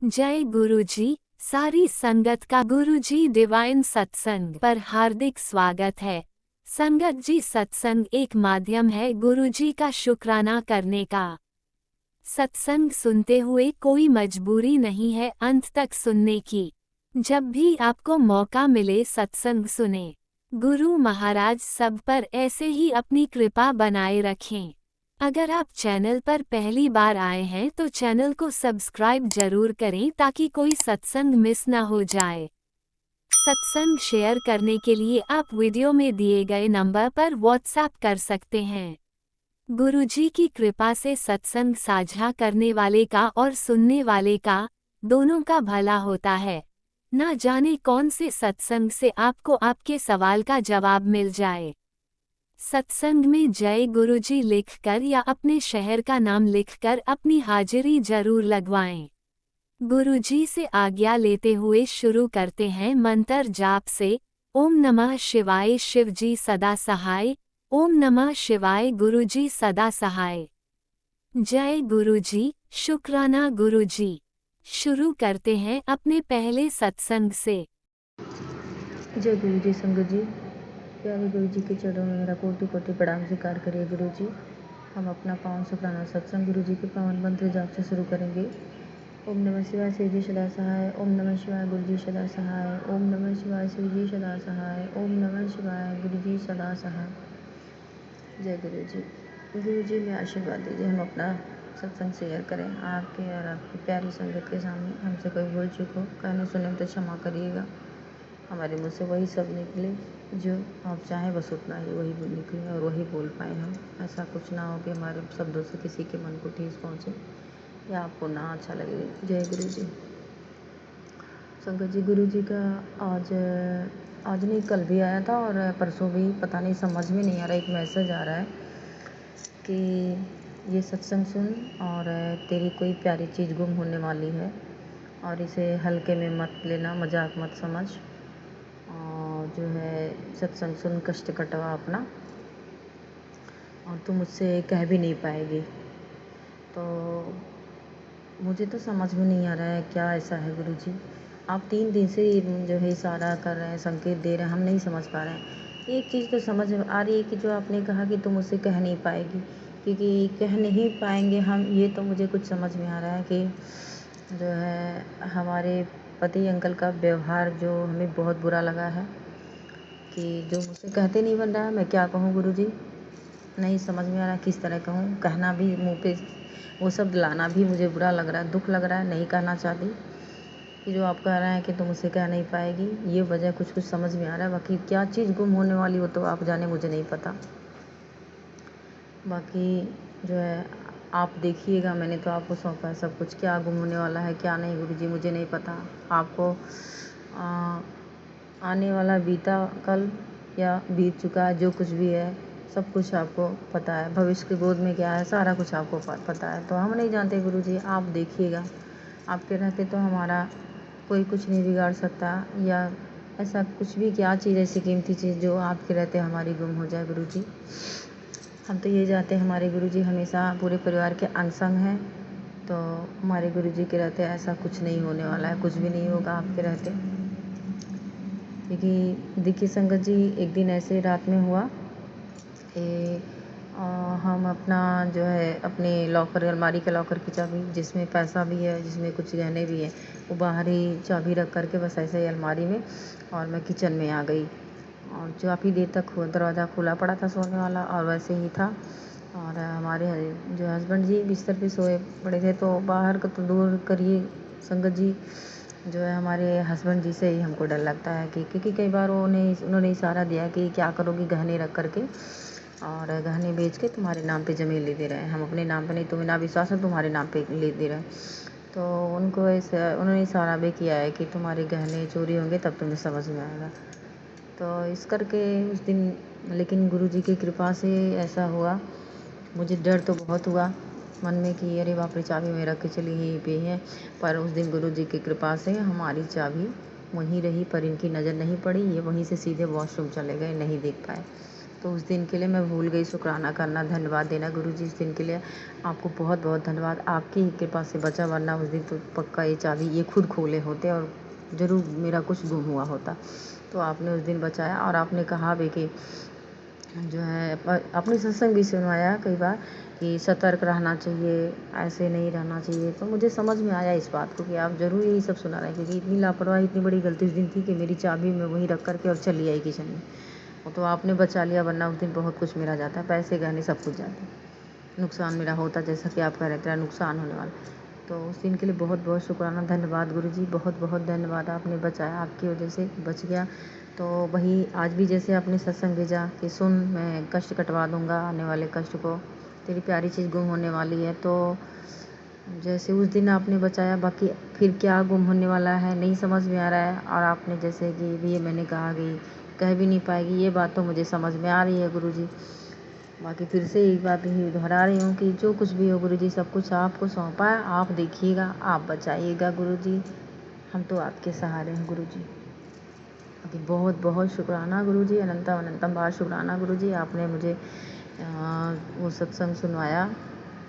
जय गुरुजी। सारी संगत का गुरुजी डिवाइन सत्संग पर हार्दिक स्वागत है। संगत जी, सत्संग एक माध्यम है गुरुजी का शुक्राना करने का। सत्संग सुनते हुए कोई मजबूरी नहीं है अंत तक सुनने की। जब भी आपको मौका मिले सत्संग सुने। गुरु महाराज सब पर ऐसे ही अपनी कृपा बनाए रखें। अगर आप चैनल पर पहली बार आए हैं तो चैनल को सब्सक्राइब जरूर करें ताकि कोई सत्संग मिस ना हो जाए। सत्संग शेयर करने के लिए आप वीडियो में दिए गए नंबर पर व्हाट्सएप कर सकते हैं। गुरुजी की कृपा से सत्संग साझा करने वाले का और सुनने वाले का दोनों का भला होता है। ना जाने कौन से सत्संग से आपको आपके सवाल का जवाब मिल जाए। सत्संग में जय गुरुजी लिखकर या अपने शहर का नाम लिखकर अपनी हाजिरी जरूर लगवाएं। गुरुजी से आज्ञा लेते हुए शुरू करते हैं मंत्र जाप से। ओम नमः शिवाय शिवजी सदा सहाय। ओम नमः शिवाय गुरुजी सदा सहाय। जय गुरुजी, शुक्राना गुरुजी। शुरू करते हैं अपने पहले सत्संग से। जय गुरु जी। संगत जी, प्यारे गुरु जी के चरणों में मेरा कोटि कोटि प्रणाम स्वीकार करिए गुरु जी। हम अपना पावन शुक्राना सत्संग गुरु जी के पावन मंत्र जाप से शुरू करेंगे। ओम नमः शिवाय शिव जी सदा सहाय। ओम नमः शिवाय गुरु जी सदा सहाय। ओम नमः शिवाय शिव जी सदा सहाय। ओम नमः शिवाय गुरु जी सदा सहाय। जय गुरु जी। गुरु जी में आशीर्वाद दीजिए, हम अपना सत्संग शेयर करें आपके और आपकी प्यारी संगत के सामने। हमसे कोई भूल चूक हो, कहने सुने तो क्षमा करिएगा। हमारे मुँह से वही सब निकले जो आप चाहें, बस उतना ही वही निकले और वही बोल पाए हम। ऐसा कुछ ना हो कि हमारे शब्दों से किसी के मन को ठेस पहुँचे या आपको ना अच्छा लगे। जय गुरु जी। संगत जी, गुरु जी का आज नहीं कल भी आया था और परसों भी, पता नहीं समझ में नहीं आ रहा। एक मैसेज आ रहा है कि ये सत्संग सुन और तेरी कोई प्यारी चीज़ गुम होने वाली है और इसे हल्के में मत लेना, मजाक मत समझ। और जो है सत्संग सुन, कष्ट कटवा अपना, और तुम मुझसे कह भी नहीं पाएगी। तो मुझे तो समझ में नहीं आ रहा है क्या ऐसा है गुरु जी। आप 3 दिन से जो है इशारा कर रहे हैं, संकेत दे रहे हैं, हम नहीं समझ पा रहे हैं। एक चीज़ तो समझ में आ रही है कि जो आपने कहा कि तुम मुझसे कह नहीं पाएगी, क्योंकि कह नहीं पाएंगे हम, ये तो मुझे कुछ समझ में आ रहा है कि जो है हमारे पति अंकल का व्यवहार जो हमें बहुत बुरा लगा है, कि जो मुझसे कहते नहीं बन रहा है। मैं क्या कहूँ गुरुजी, नहीं समझ में आ रहा किस तरह कहूँ। कहना भी मुँह पे वो शब्द लाना भी मुझे बुरा लग रहा है, दुख लग रहा है। नहीं कहना चाहती कि जो आप कह रहे हैं कि तुम मुझसे कह नहीं पाएगी, ये वजह कुछ कुछ समझ में आ रहा है। बाकी क्या चीज़ गुम होने वाली हो तो आप जाने, मुझे नहीं पता। बाकी जो है आप देखिएगा, मैंने तो आपको सौंपा है सब कुछ। क्या गुम होने वाला है क्या नहीं गुरुजी, मुझे नहीं पता। आपको आने वाला बीता कल या बीत चुका है, जो कुछ भी है सब कुछ आपको पता है। भविष्य की गोद में क्या है, सारा कुछ आपको पता है। तो हम नहीं जानते गुरुजी, आप देखिएगा। आपके रहते तो हमारा कोई कुछ नहीं बिगाड़ सकता, या ऐसा कुछ भी, क्या चीज़ ऐसी कीमती चीज़ जो आपके रहते हमारी गुम हो जाए गुरुजी। हम तो ये चाहते हैं हमारे गुरुजी हमेशा पूरे परिवार के अंग संग हैं। तो हमारे गुरुजी के रहते ऐसा कुछ नहीं होने वाला है, कुछ भी नहीं होगा आपके रहते। क्योंकि देखिए संगत जी, एक दिन ऐसे रात में हुआ कि हम अपना जो है अपने लॉकर, अलमारी के लॉकर की चाबी, जिसमें पैसा भी है, जिसमें कुछ गहने भी हैं, वो बाहर ही चाबी रख करके बस ऐसे ही अलमारी में, और मैं किचन में आ गई। और काफ़ी देर तक दरवाज़ा खुला पड़ा था सोने वाला, और वैसे ही था। और हमारे जो हस्बैंड जी बिस्तर पे सोए पड़े थे। तो बाहर का तो दूर करिए संगत जी, जो है हमारे हस्बैंड जी से ही हमको डर लगता है कि, क्योंकि कई बार उन्होंने इशारा दिया कि क्या करोगी, गहने रख करके और गहने बेच के तुम्हारे नाम पे ज़मीन ले दे रहे हैं, हम अपने नाम पे नहीं, तुम्हें ना विश्वास है, तुम्हारे नाम पे ले दे रहे हैं। तो उनको ऐसा उन्होंने इशारा भी किया है कि तुम्हारे गहने चोरी होंगे तब तुम्हें समझ में आएगा। तो इस करके उस दिन, लेकिन गुरुजी की कृपा से ऐसा हुआ। मुझे डर तो बहुत हुआ मन में कि अरे बाप रे, चाबी में रख के चली यहीं पे है। पर उस दिन गुरुजी की कृपा से हमारी चाबी वहीं रही, पर इनकी नज़र नहीं पड़ी। ये वहीं से सीधे वॉशरूम चले गए, नहीं देख पाए। तो उस दिन के लिए मैं भूल गई शुक्राना करना, धन्यवाद देना गुरुजी। इस दिन के लिए आपको बहुत बहुत धन्यवाद। आपकी ही कृपा से बचा, वरना उस दिन तो पक्का ये चाबी ये खुद खोले होते और ज़रूर मेरा कुछ गुम हुआ होता। तो आपने उस दिन बचाया। और आपने कहा भी कि जो है अपने सत्संग भी सुनवाया कई बार कि सतर्क रहना चाहिए, ऐसे नहीं रहना चाहिए। तो मुझे समझ में आया इस बात को कि आप ज़रूर यही सब सुना रहे हैं, क्योंकि इतनी लापरवाही, इतनी बड़ी गलती उस दिन थी कि मेरी चाबी मैं वहीं रख कर के और चली आई किचन में। वो तो आपने बचा लिया, वरना उस दिन बहुत कुछ मेरा जाता, पैसे गहने सब कुछ जाते, नुकसान मेरा होता, जैसा कि आप कह रहे थे नुकसान होने वाला। तो उस दिन के लिए बहुत बहुत शुक्राना, धन्यवाद गुरुजी, बहुत बहुत धन्यवाद। आपने बचाया, आपकी वजह से बच गया। तो वही आज भी जैसे आपने सत्संग भेजा कि सुन, मैं कष्ट कटवा दूंगा, आने वाले कष्ट को, तेरी प्यारी चीज़ गुम होने वाली है। तो जैसे उस दिन आपने बचाया, बाकी फिर क्या गुम होने वाला है नहीं समझ में आ रहा है। और आपने जैसे कि ये मैंने कहा कि कह भी नहीं पाएगी, ये बात तो मुझे समझ में आ रही है गुरुजी। बाकी फिर से एक बात ही दोहरा रही हूँ कि जो कुछ भी हो गुरुजी, सब कुछ आपको सौंपा है, आप देखिएगा, आप बचाइएगा गुरुजी, हम तो आपके सहारे हैं गुरुजी। बाकी बहुत बहुत शुक्राना गुरुजी, अनंतम अनंतम बार शुक्राना गुरुजी। आपने मुझे वो सत्संग सुनवाया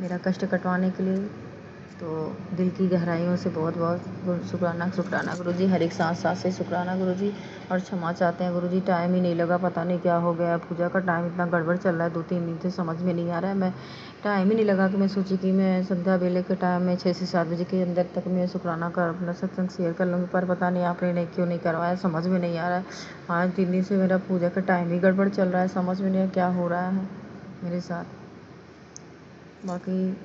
मेरा कष्ट कटवाने के लिए। तो दिल की गहराइयों से बहुत बहुत शुक्राना शुक्राना गुरुजी, हर एक सांस सांस से शुक्राना गुरुजी। और क्षमा चाहते हैं गुरुजी, टाइम ही नहीं लगा, पता नहीं क्या हो गया, पूजा का टाइम इतना गड़बड़ चल रहा है, 2-3 दिन से समझ में नहीं आ रहा है। मैं टाइम ही नहीं लगा कि मैं सोची कि मैं संध्या बेले के टाइम में 6 से 7 बजे के अंदर तक मैं शुक्राना कर अपना सत्संग शेयर कर लूँगी, पर पता नहीं आपने नहीं क्यों नहीं करवाया, समझ में नहीं आ रहा है। आज 3 दिन से मेरा पूजा का टाइम ही गड़बड़ चल रहा है, समझ में नहीं क्या हो रहा है मेरे साथ। बाकी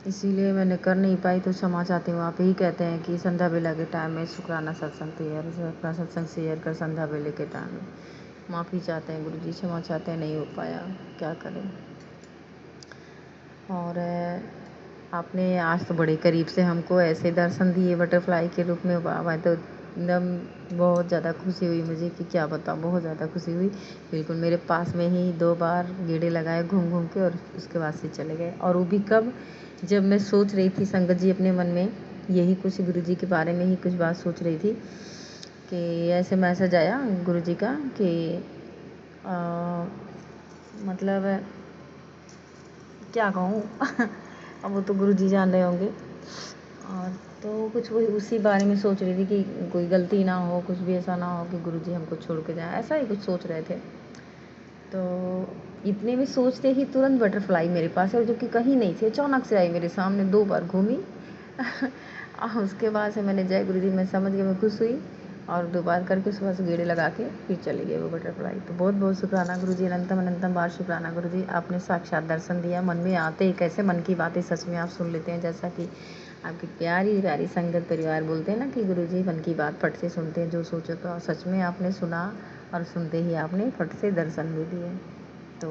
इसीलिए मैंने कर नहीं पाई, तो क्षमा चाहती हूँ। आप ही कहते हैं कि संध्या बेला के टाइम में शुक्राना सत्संग तैयार, अपना सत्संग शेयर कर संध्या बेले के टाइम में। माफ़ी चाहते हैं गुरुजी, क्षमा चाहते हैं, नहीं हो पाया, क्या करें। और आपने आज तो बड़े करीब से हमको ऐसे दर्शन दिए बटरफ्लाई के रूप में, वाह, मैं तो एकदम बहुत ज़्यादा खुशी हुई मुझे कि क्या बताऊँ, बहुत ज़्यादा खुशी हुई। बिल्कुल मेरे पास में ही 2 बार गेड़े लगाए घूम घूम के, और उसके बाद से चले गए। और वो भी कब, जब मैं सोच रही थी संगत जी अपने मन में यही कुछ गुरुजी के बारे में ही कुछ बात सोच रही थी कि ऐसे मैसेज आया गुरुजी का कि मतलब क्या कहूँ अब वो तो गुरुजी जान रहे होंगे। और तो कुछ वही उसी बारे में सोच रही थी कि कोई गलती ना हो, कुछ भी ऐसा ना हो कि गुरुजी हमको छोड़ के जाए, ऐसा ही कुछ सोच रहे थे। तो इतने में सोचते ही तुरंत बटरफ्लाई मेरे पास है, जो कि कहीं नहीं थी, अचानक से आई मेरे सामने, 2 बार घूमी और उसके बाद से मैंने जय गुरुजी, मैं समझ गई, मैं खुश हुई और 2 बार करके सुबह से गेड़े लगा के फिर चली गई वो बटरफ्लाई। तो बहुत बहुत शुक्राना गुरुजी, अनंतम अनंतम बार शुक्राना गुरुजी, आपने साक्षात दर्शन दिया। मन में आते ही कैसे मन की बातें सच में आप सुन लेते हैं, जैसा कि आपकी प्यारी प्यारी संगत परिवार बोलते हैं ना कि गुरुजी मन की बात फट से सुनते हैं, जो सोचो तो सच में आपने सुना, और सुनते ही आपने फट से दर्शन भी दिए। तो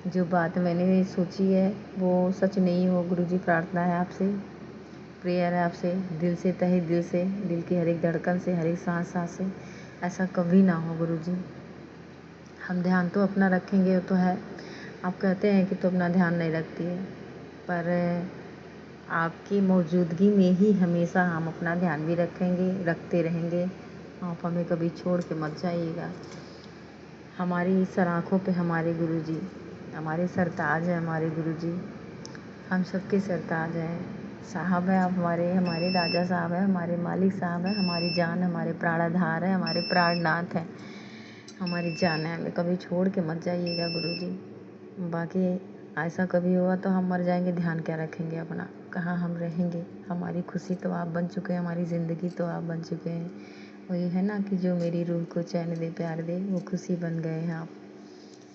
जो बात मैंने सोची है वो सच नहीं हो गुरुजी, प्रार्थना है आपसे, प्रेयर है आपसे, दिल से, तहे दिल से, दिल की हर एक धड़कन से, हर एक सांस सांस से, ऐसा कभी ना हो गुरुजी। हम ध्यान तो अपना रखेंगे, वो तो है, आप कहते हैं कि तो अपना ध्यान नहीं रखती है, पर आपकी मौजूदगी में ही हमेशा हम अपना ध्यान भी रखेंगे, रखते रहेंगे। आप हमें कभी छोड़ के मत जाइएगा। हमारी सर आँखों पे हमारे गुरुजी, हमारे सरताज हैं हमारे गुरुजी, हम सबके सरताज हैं, साहब हैं आप हमारे, हमारे राजा साहब हैं, हमारे मालिक साहब हैं, हमारी जान, हमारे प्राणाधार हैं, हमारे प्राणनाथ हैं, हमारी जान है, हमें कभी छोड़ के मत जाइएगा गुरुजी। बाकी ऐसा कभी हुआ तो हम मर जाएंगे, ध्यान क्या रखेंगे अपना, कहाँ हम रहेंगे। हमारी खुशी तो आप बन चुके हैं, हमारी ज़िंदगी तो आप बन चुके हैं। वही है ना कि जो मेरी रूह को चैन दे प्यार दे, वो खुशी बन गए हैं आप।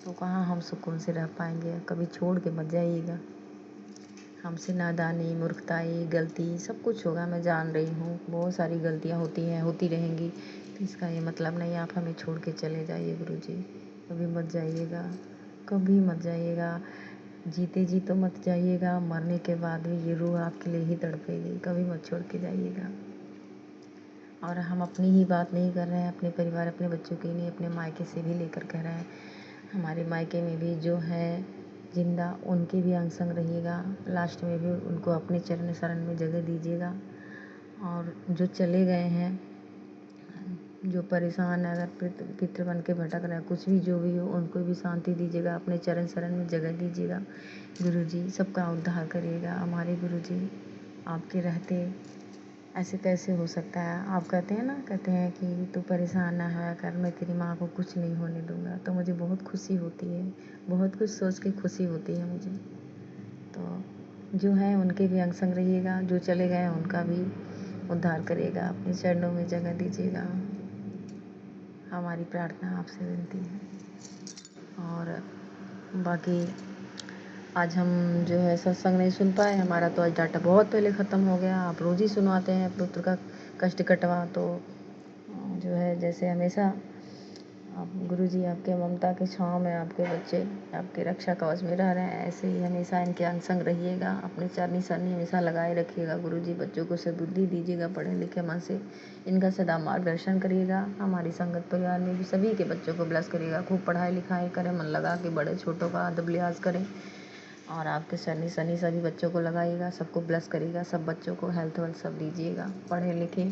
तो कहाँ हम सुकून से रह पाएंगे, कभी छोड़ के मत जाइएगा। हमसे नादानी, मूर्खताई, गलती सब कुछ होगा, मैं जान रही हूँ, बहुत सारी गलतियाँ होती हैं, होती रहेंगी। तो इसका ये मतलब नहीं आप हमें छोड़ के चले जाइए गुरुजी, कभी मत जाइएगा, कभी मत जाइएगा। जीते जी तो मत जाइएगा, मरने के बाद भी ये रूह आपके लिए ही तड़पेगी, कभी मत छोड़ के जाइएगा। और हम अपनी ही बात नहीं कर रहे हैं, अपने परिवार, अपने बच्चों की नहीं, अपने मायके से भी लेकर कह रहे हैं। हमारे मायके में भी जो है जिंदा, उनके भी अंग संग रहिएगा, लास्ट में भी उनको अपने चरण शरण में जगह दीजिएगा। और जो चले गए हैं जो परेशान है, अगर पितृ बन के भटक रहा है, कुछ भी जो भी हो, उनको भी शांति दीजिएगा, अपने चरण शरण में जगह दीजिएगा गुरुजी। सबका उद्धार करिएगा हमारे गुरुजी। आपके रहते ऐसे कैसे हो सकता है? आप कहते हैं ना, कहते हैं कि तू परेशान ना होया कर, मैं तेरी माँ को कुछ नहीं होने दूँगा। तो मुझे बहुत खुशी होती है, बहुत कुछ सोच के खुशी होती है मुझे। तो जो है उनके भी अंग संग रहिएगा, जो चले गए हैं उनका भी उद्धार करिएगा, अपने चरणों में जगह दीजिएगा। हमारी प्रार्थना आपसे विनती है। और बाकी आज हम जो है सत्संग नहीं सुन पाए, हमारा तो आज डाटा बहुत पहले ख़त्म हो गया। आप रोज़ ही सुनवाते हैं पुत्र का कष्ट कटवा, तो जो है जैसे हमेशा आप गुरुजी आपके ममता के छाँव में आपके बच्चे आपके रक्षा कवच में रह रहे हैं, ऐसे ही हमेशा इनके अंग संग रहिएगा, अपने चरनी सरनी हमेशा लगाए रखिएगा गुरुजी। बच्चों को सद्बुद्धि दीजिएगा, पढ़े लिखे मन से इनका सदा मार्गदर्शन करिएगा। हमारी संगत परिवार में भी सभी के बच्चों को ब्लेस करिएगा, खूब पढ़ाई लिखाई करें, मन लगा के बड़े छोटों का अदब लिहाज करें, और आपके शनि शनि सभी बच्चों को लगाइएगा, सबको ब्लेस करिएगा, सब बच्चों को हेल्थ वेल्थ सब दीजिएगा, पढ़े लिखे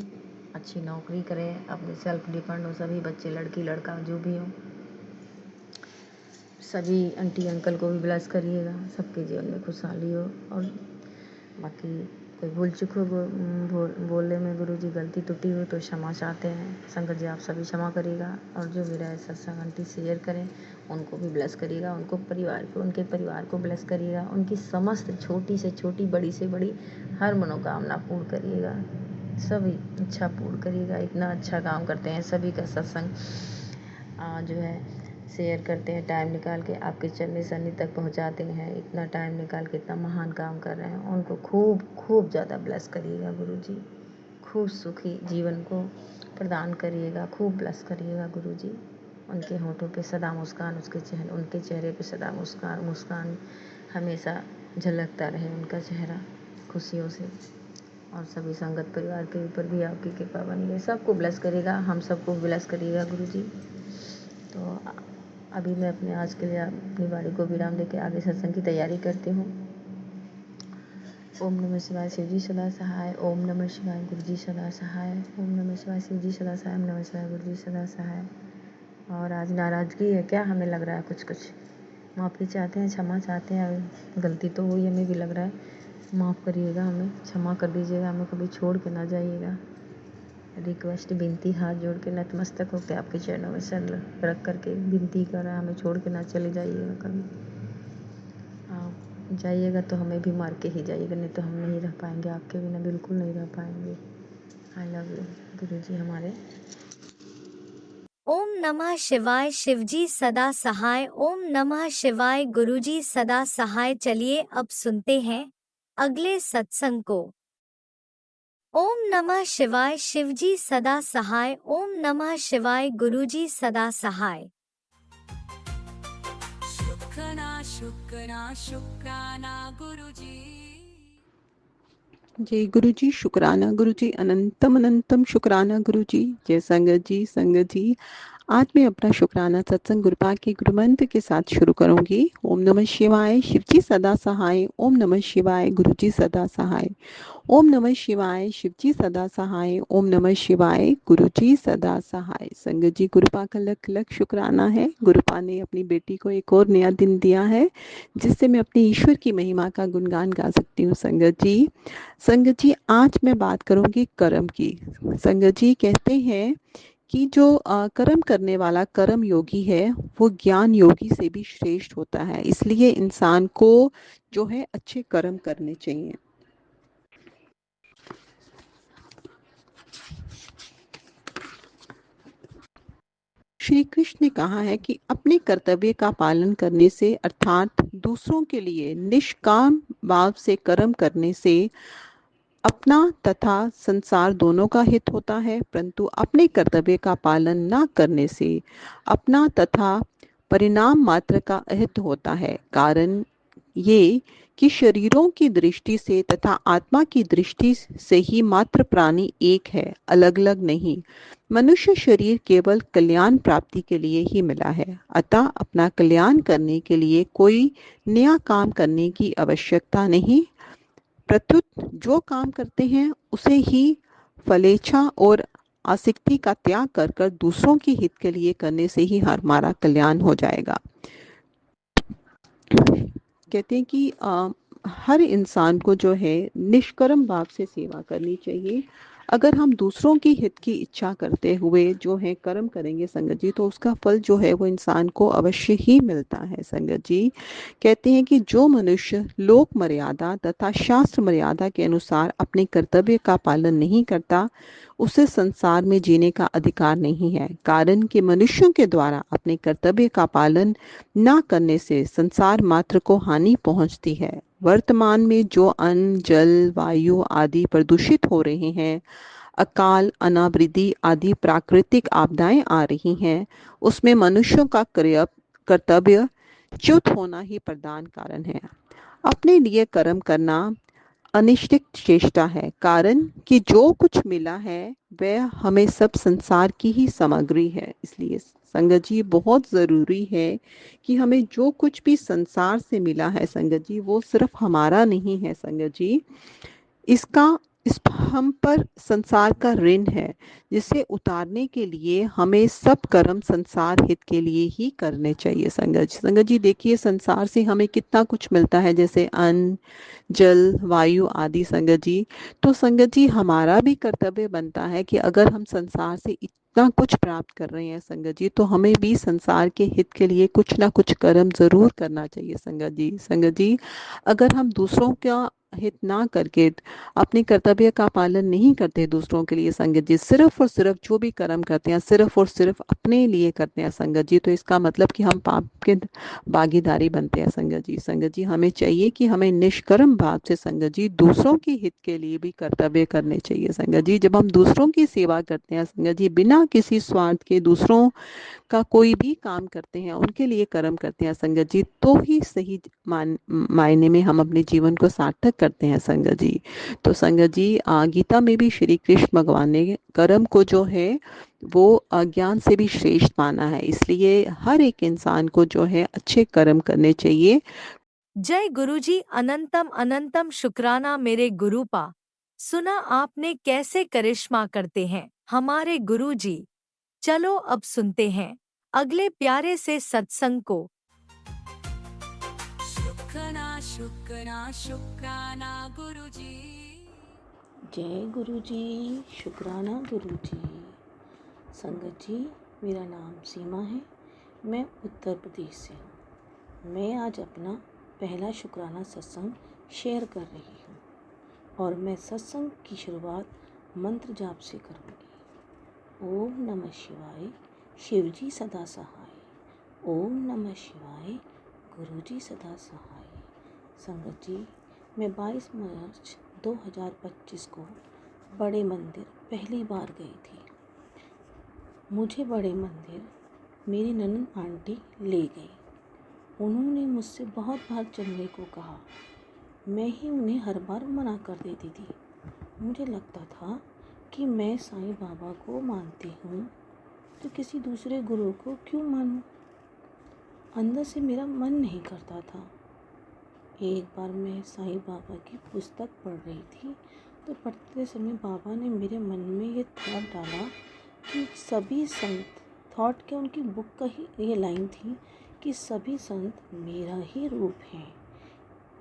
अच्छी नौकरी करें, अपने सेल्फ डिपेंड हो सभी बच्चे, लड़की लड़का जो भी हो। सभी आंटी अंकल को भी ब्लेस करिएगा, सबके जीवन में खुशहाली हो। और बाकी कोई भूल चूक हो बोलने में गुरुजी गलती त्रुटि हो तो क्षमा चाहते हैं। संगत जी आप सभी क्षमा करिएगा, और जो मेरा सत्संग आंटी शेयर करें उनको भी ब्लेस करिएगा, उनको परिवार को उनके परिवार को ब्लेस करिएगा, उनकी समस्त छोटी से छोटी बड़ी से बड़ी हर मनोकामना पूर्ण करिएगा, सभी इच्छा पूर्ण करिएगा। इतना अच्छा काम करते हैं, सभी का सत्संग जो है शेयर करते हैं, टाइम निकाल के आपके चरणों सन्नी तक पहुंचाते हैं, इतना टाइम निकाल के इतना महान काम कर रहे हैं, उनको खूब खूब ज़्यादा ब्लेस करिएगा गुरुजी, खूब सुखी जीवन को प्रदान करिएगा, खूब ब्लेस करिएगा गुरुजी। उनके होठों पे सदा मुस्कान, उनके चेहरे पे सदा मुस्कान हमेशा झलकता रहे उनका चेहरा खुशियों से। और सभी संगत परिवार के ऊपर भी आपकी कृपा बनी है, सबको ब्लेस करिएगा, हम सबको ब्लेस करिएगा गुरुजी। तो अभी मैं अपने आज के लिए अपनी वाणी को विराम देके आगे सत्संग की तैयारी करती हूँ। ओम नमः शिवाय, शिव जी सदा सहाय। ओम नमः शिवाय, गुरु जी सदा सहाय। ओम नमः शिवाय, शिव जी सदा सहाय। ओम नमः शिवाय, गुरु जी सदा सहाय। और आज नाराज़गी है क्या? हमें लग रहा है कुछ माफ़ी चाहते हैं, क्षमा चाहते हैं, गलती तो हुई, हमें भी लग रहा है, माफ़ करिएगा, हमें क्षमा कर दीजिएगा, हमें कभी छोड़ के ना जाइएगा। रिक्वेस्ट, विनती, हाथ जोड़ के नतमस्तक होकर आपके चरणों में सर रख करके विनती कर रहा है, हमें छोड़ के ना चले जाइएगा कभी। आप जाइएगा तो हमें भी मार के ही जाइएगा, नहीं तो हम नहीं रह पाएंगे आपके बिना, बिल्कुल नहीं रह पाएंगे। आई लव यू गुरुजी हमारे। ओम नमः शिवाय, शिवजी सदा सहाय। ओम नमः शिवाय, गुरुजी सदा सहाय। चलिए अब सुनते हैं अगले सत्संग को। ओम नमः शिवाय, शिवजी सदा सहाय। ओम नमः शिवाय, गुरुजी सदा सहाय। शुक्राना गुरुजी। जय गुरु जी, शुक्राना गुरु जी, अनंतम अनंतम शुक्राना गुरु जी। जय संगत जी। आज मैं अपना शुक्राना सत्संग गुरुपा के गुरुमंत्र के साथ शुरू करूंगी। ओम नमः शिवाय, शिवजी सदा सहाय। ओम नमः शिवाय, गुरुजी सदा सहाय। ओम नमः शिवाय, शिवजी सदा सहाय। ओम नमः शिवाय, गुरुजी सदा सहाय। संगत जी, गुरुपा का लख लख शुक्राना है। गुरुपा ने अपनी बेटी को एक और नया दिन दिया है, जिससे मैं अपने ईश्वर की महिमा का गुणगान गा सकती हूँ। संगत जी आज मैं बात करूंगी कर्म की। संगत जी कहते हैं कि जो कर्म करने वाला कर्म योगी है, वो ज्ञान योगी से भी श्रेष्ठ होता है। इसलिए इंसान को जो है अच्छे कर्म करने चाहिए। श्री कृष्ण ने कहा है कि अपने कर्तव्य का पालन करने से, अर्थात दूसरों के लिए निष्काम भाव से कर्म करने से अपना तथा संसार दोनों का हित होता है, परंतु अपने कर्तव्य का पालन न करने से अपना तथा परिणाम मात्र का अहित होता है। कारण ये कि शरीरों की दृष्टि से तथा आत्मा की दृष्टि से ही मात्र प्राणी एक है, अलग अलग नहीं। मनुष्य शरीर केवल कल्याण प्राप्ति के लिए ही मिला है, अतः अपना कल्याण करने के लिए कोई नया काम करने की आवश्यकता नहीं। प्रत्युत जो काम करते हैं उसे ही फलेच्छा और आसक्ति का त्याग कर कर दूसरों के हित के लिए करने से ही हमारा कल्याण हो जाएगा। कहते हैं कि हर इंसान को जो है निष्कर्म भाव से सेवा करनी चाहिए। अगर हम दूसरों की हित की इच्छा करते हुए जो है कर्म करेंगे संगत जी, तो उसका फल जो है वो इंसान को अवश्य ही मिलता है संगत जी। कहते हैं कि जो मनुष्य लोक मर्यादा तथा शास्त्र मर्यादा के अनुसार अपने कर्तव्य का पालन नहीं करता, उसे संसार में जीने का अधिकार नहीं है। कारण कि मनुष्यों के द्वारा अपने कर्तव्य का पालन न करने से संसार मात्र को हानि पहुंचती है। वर्तमान में जो अन्न, जल, वायु आदि प्रदूषित हो रहे हैं, अकाल, अनावृष्टि आदि प्राकृतिक आपदाएं आ रही हैं, उसमें मनुष्यों का कर्तव्य च्युत होना ही प्रधान कारण है। अपने लिए कर्म करना अनिश्चित चेष्टा है। कारण कि जो कुछ मिला है वह हमें सब संसार की ही सामग्री है। इसलिए संगत जी बहुत ज़रूरी है कि हमें जो कुछ भी संसार से मिला है संगत जी, वो सिर्फ हमारा नहीं है संगत जी। इसका इस हम पर संसार का ऋण है, जिसे उतारने के लिए हमें सब कर्म संसार हित के लिए ही करने चाहिए संगत जी। संगत जी देखिए संसार से हमें कितना कुछ मिलता है, जैसे अन्न, जल, वायु आदि संगत जी। तो संगत जी हमारा भी कर्तव्य बनता है कि अगर हम संसार से इतना कुछ प्राप्त कर रहे हैं संगत जी, तो हमें भी संसार के हित के लिए कुछ ना कुछ कर्म जरूर करना चाहिए संगत जी। संगत जी अगर हम दूसरों का हित ना करके अपने कर्तव्य का पालन नहीं करते दूसरों के लिए संगत जी, सिर्फ और सिर्फ जो भी कर्म करते हैं सिर्फ और सिर्फ अपने लिए करते हैं संगत जी, तो इसका मतलब कि हम पाप के भागीदारी बनते हैं संगत जी। संगत जी हमें चाहिए कि हमें निष्कर्म भाव से संगत जी दूसरों के हित के लिए भी कर्तव्य करने चाहिए संगत जी। जब हम दूसरों की सेवा करते हैं संगत जी, बिना किसी स्वार्थ के दूसरों का कोई भी काम करते हैं, उनके लिए कर्म करते हैं संगत जी, तो ही सही मायने में हम अपने जीवन को सार्थक करते हैं संगत जी। तो संगत जी गीता में भी श्री कृष्ण भगवान ने कर्म को जो है वो ज्ञान से भी श्रेष्ठ माना है। इसलिए हर एक इंसान को जो है अच्छे कर्म करने चाहिए। जय गुरुजी, अनंतम अनंतम शुक्राना मेरे गुरुपा। सुना आपने कैसे करिश्मा करते हैं हमारे गुरुजी। चलो अब सुनते हैं अगले प्यारे से सत्संग को। शुक्राना शुक्राना शुक्राना गुरुजी। जय गुरु जी, शुक्राना गुरु जी। संगत जी मेरा नाम सीमा है, मैं उत्तर प्रदेश से हूँ। मैं आज अपना पहला शुक्राना सत्संग शेयर कर रही हूँ और मैं सत्संग की शुरुआत मंत्र जाप से करूँगी। ओम नमः शिवाय, शिव जी सदा सहाय। ओम नमः शिवाय, गुरु जी सदा सहाय। संगत जी मैं 22 मार्च 2025 को बड़े मंदिर पहली बार गई थी। मुझे बड़े मंदिर मेरी ननद आंटी ले गई। उन्होंने मुझसे बहुत बार चलने को कहा, मैं ही उन्हें हर बार मना कर देती थी। मुझे लगता था कि मैं साईं बाबा को मानती हूँ तो किसी दूसरे गुरु को क्यों मानूं। अंदर से मेरा मन नहीं करता था। एक बार मैं साईं बाबा की पुस्तक पढ़ रही थी तो पढ़ते समय बाबा ने मेरे मन में ये थॉट डाला कि सभी संत, थॉट क्या उनकी बुक का ही ये लाइन थी कि सभी संत मेरा ही रूप हैं।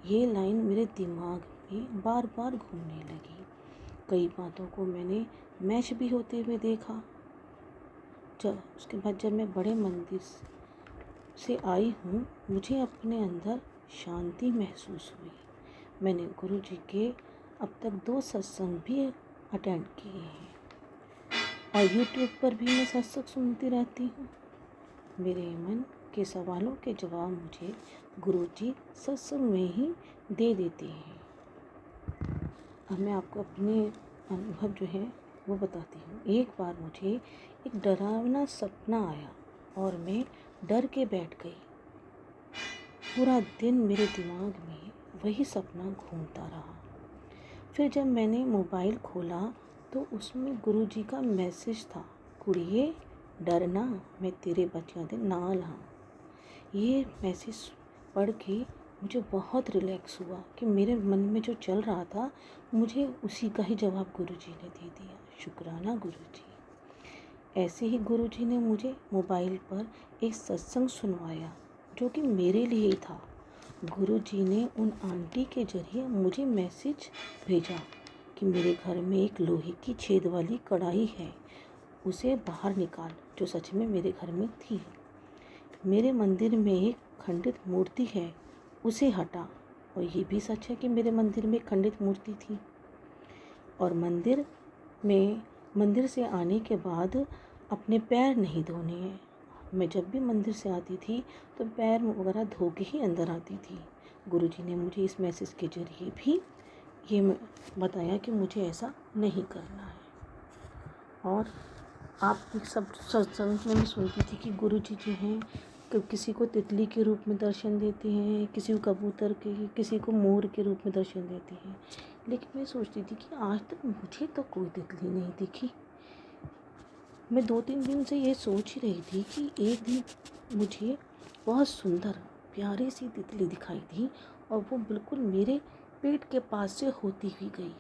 ये लाइन मेरे दिमाग में बार बार घूमने लगी। कई बातों को मैंने मैच भी होते हुए देखा। उसके बाद जब मैं बड़े मंदिर से आई हूँ, मुझे अपने अंदर शांति महसूस हुई। मैंने गुरु जी के अब तक 2 सत्संग भी अटेंड किए हैं और यूट्यूब पर भी मैं सत्संग सुनती रहती हूँ। मेरे मन के सवालों के जवाब मुझे गुरु जी सत्संग में ही दे देते हैं। अब मैं आपको अपने अनुभव जो है वो बताती हूँ। एक बार मुझे एक डरावना सपना आया और मैं डर के बैठ गई। पूरा दिन मेरे दिमाग में वही सपना घूमता रहा। फिर जब मैंने मोबाइल खोला तो उसमें गुरुजी का मैसेज था, कुड़िए डरना, मैं तेरे बच्चों दे नाल हाँ। ये मैसेज पढ़ के मुझे बहुत रिलैक्स हुआ कि मेरे मन में जो चल रहा था मुझे उसी का ही जवाब गुरुजी ने दे दिया। शुक्राना गुरुजी। ऐसे ही गुरुजी ने मुझे मोबाइल पर एक सत्संग सुनवाया जो कि मेरे लिए ही था। गुरुजी ने उन आंटी के जरिए मुझे मैसेज भेजा कि मेरे घर में एक लोहे की छेद वाली कढ़ाई है, उसे बाहर निकाल, जो सच में मेरे घर में थी। मेरे मंदिर में एक खंडित मूर्ति है, उसे हटा, और ये भी सच है कि मेरे मंदिर में एक खंडित मूर्ति थी। और मंदिर से आने के बाद अपने पैर नहीं धोने हैं। मैं जब भी मंदिर से आती थी तो पैर वगैरह धो के ही अंदर आती थी। गुरुजी ने मुझे इस मैसेज के जरिए भी ये बताया कि मुझे ऐसा नहीं करना है। और आप सब सत्संग में मैं सुनती थी कि गुरुजी जो हैं किसी को तितली के रूप में दर्शन देते हैं, किसी को कबूतर के, किसी को मोर के रूप में दर्शन देते हैं। लेकिन मैं सोचती थी कि आज तक मुझे तो कोई तितली नहीं दिखी। मैं 2-3 दिन से ये सोच ही रही थी कि एक दिन मुझे बहुत सुंदर प्यारी सी तितली दिखाई दी और वो बिल्कुल मेरे पेट के पास से होती हुई गई,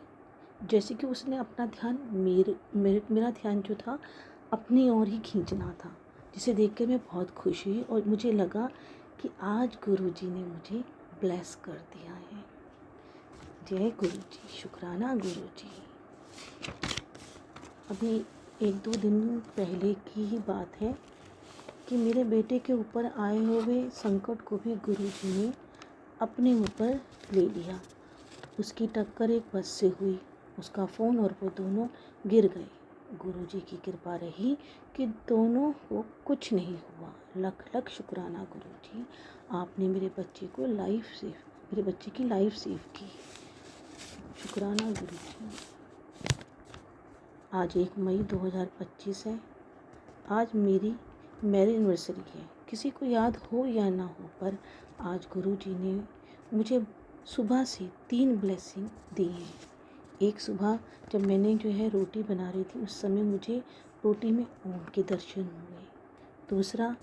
जैसे कि उसने अपना ध्यान मेरा ध्यान जो था अपनी ओर ही खींचना था, जिसे देख के मैं बहुत खुश हुई और मुझे लगा कि आज गुरुजी ने मुझे ब्लेस कर दिया है। जय गुरुजी, शुक्राना गुरुजी। अभी 1-2 दिन पहले की ही बात है कि मेरे बेटे के ऊपर आए हुए संकट को भी गुरुजी ने अपने ऊपर ले लिया। उसकी टक्कर एक बस से हुई, उसका फ़ोन और वो दोनों गिर गए। गुरुजी की कृपा रही कि दोनों को कुछ नहीं हुआ। लख लख शुक्राना गुरुजी, आपने मेरे बच्चे की लाइफ सेव की। शुक्राना गुरुजी। आज 1 मई 2025 है। आज मेरी मैरिज एनिवर्सरी है। किसी को याद हो या ना हो, पर आज गुरुजी ने मुझे सुबह से 3 ब्लेसिंग दी हैं। एक सुबह जब मैंने जो है रोटी बना रही थी, उस समय मुझे रोटी में ओम के दर्शन हुए। दूसरा,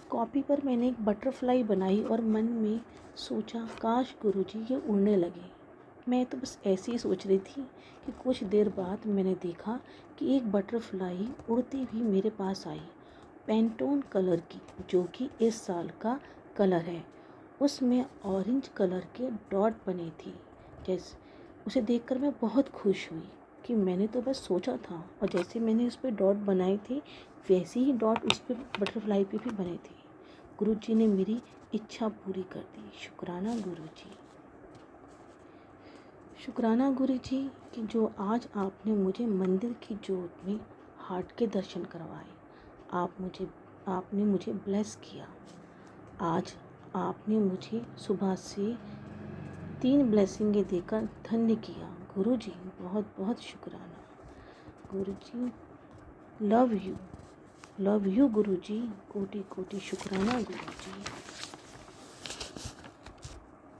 कॉपी पर मैंने एक बटरफ्लाई बनाई और मन में सोचा काश गुरुजी ये उड़ने लगे। मैं तो बस ऐसे ही सोच रही थी कि कुछ देर बाद मैंने देखा कि एक बटरफ्लाई उड़ती हुई मेरे पास आई, पेंटोन कलर की, जो कि इस साल का कलर है। उसमें ऑरेंज कलर के डॉट बने थे। जैसे उसे देखकर मैं बहुत खुश हुई कि मैंने तो बस सोचा था, और जैसे मैंने उस पर डॉट बनाए थे वैसे ही डॉट उस पर बटरफ्लाई पे भी बने थे। गुरुजी ने मेरी इच्छा पूरी कर दी। शुक्राना गुरुजी। शुक्राना गुरुजी कि जो आज आपने मुझे मंदिर की जोत में हार्ट के दर्शन करवाए। आपने मुझे ब्लेस किया। आज आपने मुझे सुबह से 3 ब्लेसिंगें देकर धन्य किया। गुरुजी बहुत बहुत शुक्राना। गुरुजी लव यू गुरुजी, कोटि कोटि शुक्राना गुरुजी।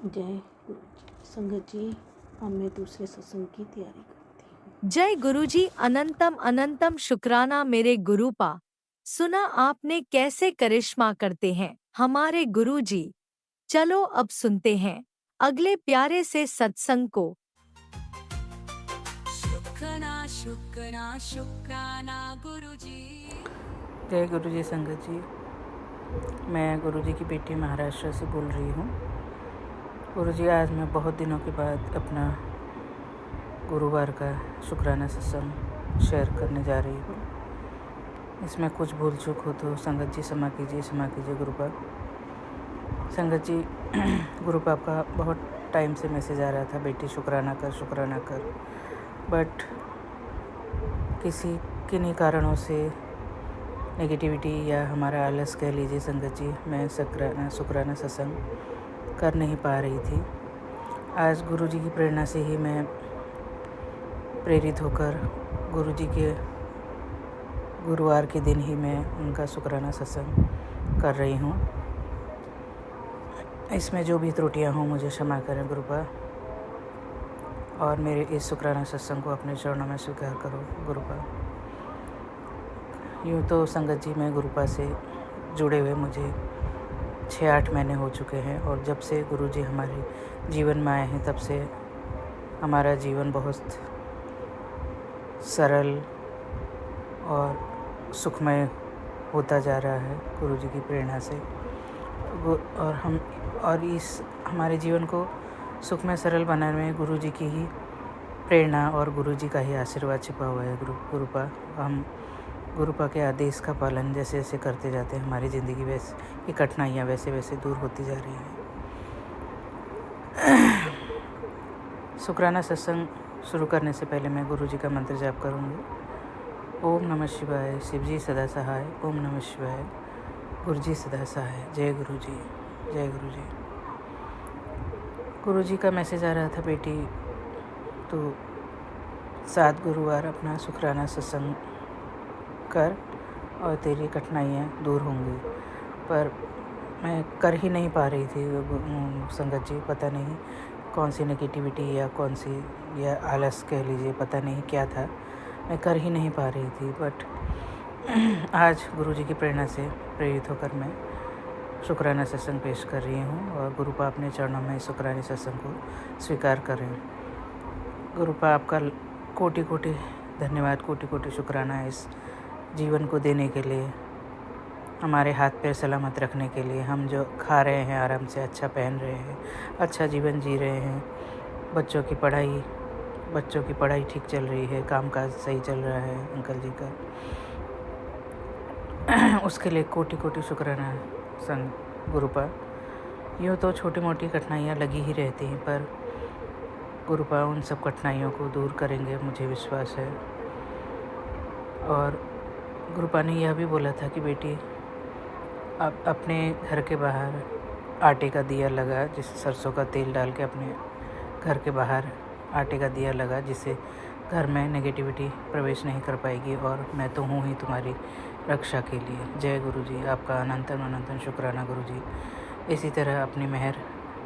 जय गुरुजी। संगत जी, अब मैं दूसरे सत्संग की तैयारी करती हूँ। जय गुरुजी, अनंतम अनंतम शुक्राना मेरे गुरुपा। सुना आपने कैसे करिश्मा करते हैं हमारे गुरुजी। चलो अब सुनते हैं अगले प्यारे से सत्संग को। शुक्राना शुक्राना शुक्राना गुरुजी। जय गुरुजी संगत जी, मैं गुरुजी की बेटी महाराष्ट्र से बोल रही हूँ। गुरुजी, आज मैं बहुत दिनों के बाद अपना गुरुवार का शुक्राना सत्संग शेयर करने जा रही हूँ। इसमें कुछ भूल चूक हो तो संगत जी क्षमा कीजिए गुरुपा। संगत जी, गुरुपा का बहुत टाइम से मैसेज आ रहा था, बेटी शुक्राना कर, बट किन्हीं कारणों से नेगेटिविटी या हमारा आलस कह लीजिए संगत जी, मैं शुक्राना सत्संग कर नहीं पा रही थी। आज गुरुजी की प्रेरणा से ही मैं प्रेरित होकर गुरुजी के गुरुवार के दिन ही मैं उनका शुक्राना सत्संग कर रही हूँ। इसमें जो भी त्रुटियाँ हों मुझे क्षमा करें गुरुपा, और मेरे इस शुक्राना सत्संग को अपने चरणों में स्वीकार करो गुरुपा। यूँ तो संगत जी मैं गुरुपा से जुड़े हुए मुझे 6-8 महीने हो चुके हैं, और जब से गुरुजी हमारे जीवन में आए हैं तब से हमारा जीवन बहुत सरल और सुखमय होता जा रहा है गुरु जी की प्रेरणा से। और इस हमारे जीवन को सुखमय सरल बनाने में गुरु जी की ही प्रेरणा और गुरु जी का ही आशीर्वाद छिपा हुआ है। गुरुपा हम गुरुपा के आदेश का पालन जैसे जैसे करते जाते हैं, हमारी ज़िंदगी वैसे की कठिनाइयाँ वैसे वैसे दूर होती जा रही हैं। शुक्राना सत्संग शुरू करने से पहले मैं गुरु जी का मंत्र जाप करूँगी। ओम नमः शिवाय, शिव जी सदा सहाय। ओम नमः शिवाय, गुरु जी सदा सहाय। जय गुरु जी, जय गुरु जी। गुरु जी का मैसेज आ रहा था, बेटी तो 7 गुरुवार अपना शुक्राना सत्संग कर और तेरी कठिनाइयाँ दूर होंगी। पर मैं कर ही नहीं पा रही थी संगत जी, पता नहीं कौन सी नेगेटिविटी या कौन सी या आलस कह लीजिए, पता नहीं क्या था, मैं कर ही नहीं पा रही थी। बट आज गुरु जी की प्रेरणा से प्रेरित होकर मैं शुक्राना सत्संग पेश कर रही हूँ और गुरुपा अपने चरणों में शुक्राने सत्संग को स्वीकार कर रहे हैं। गुरुपा आपका कोटि कोटि धन्यवाद, कोटि कोटि शुक्राना है इस जीवन को देने के लिए, हमारे हाथ पैर सलामत रखने के लिए। हम जो खा रहे हैं आराम से, अच्छा पहन रहे हैं, अच्छा जीवन जी रहे हैं, बच्चों की पढ़ाई ठीक चल रही है, कामकाज सही चल रहा है अंकल जी का, उसके लिए कोटि कोटि शुक्राना संग गुरुपा। यूँ तो छोटी मोटी कठिनाइयाँ लगी ही रहती हैं, पर गुरुपा उन सब कठिनाइयों को दूर करेंगे, मुझे विश्वास है। और गुरुपा ने यह भी बोला था कि बेटी आप अपने घर के बाहर आटे का दिया लगा, जिस सरसों का तेल डाल के अपने घर के बाहर आटे का दिया लगा, जिससे घर में नेगेटिविटी प्रवेश नहीं कर पाएगी और मैं तो हूँ ही तुम्हारी रक्षा के लिए। जय गुरु जी, आपका अनंतम अनंतम शुक्राना गुरु जी। इसी तरह अपनी मेहर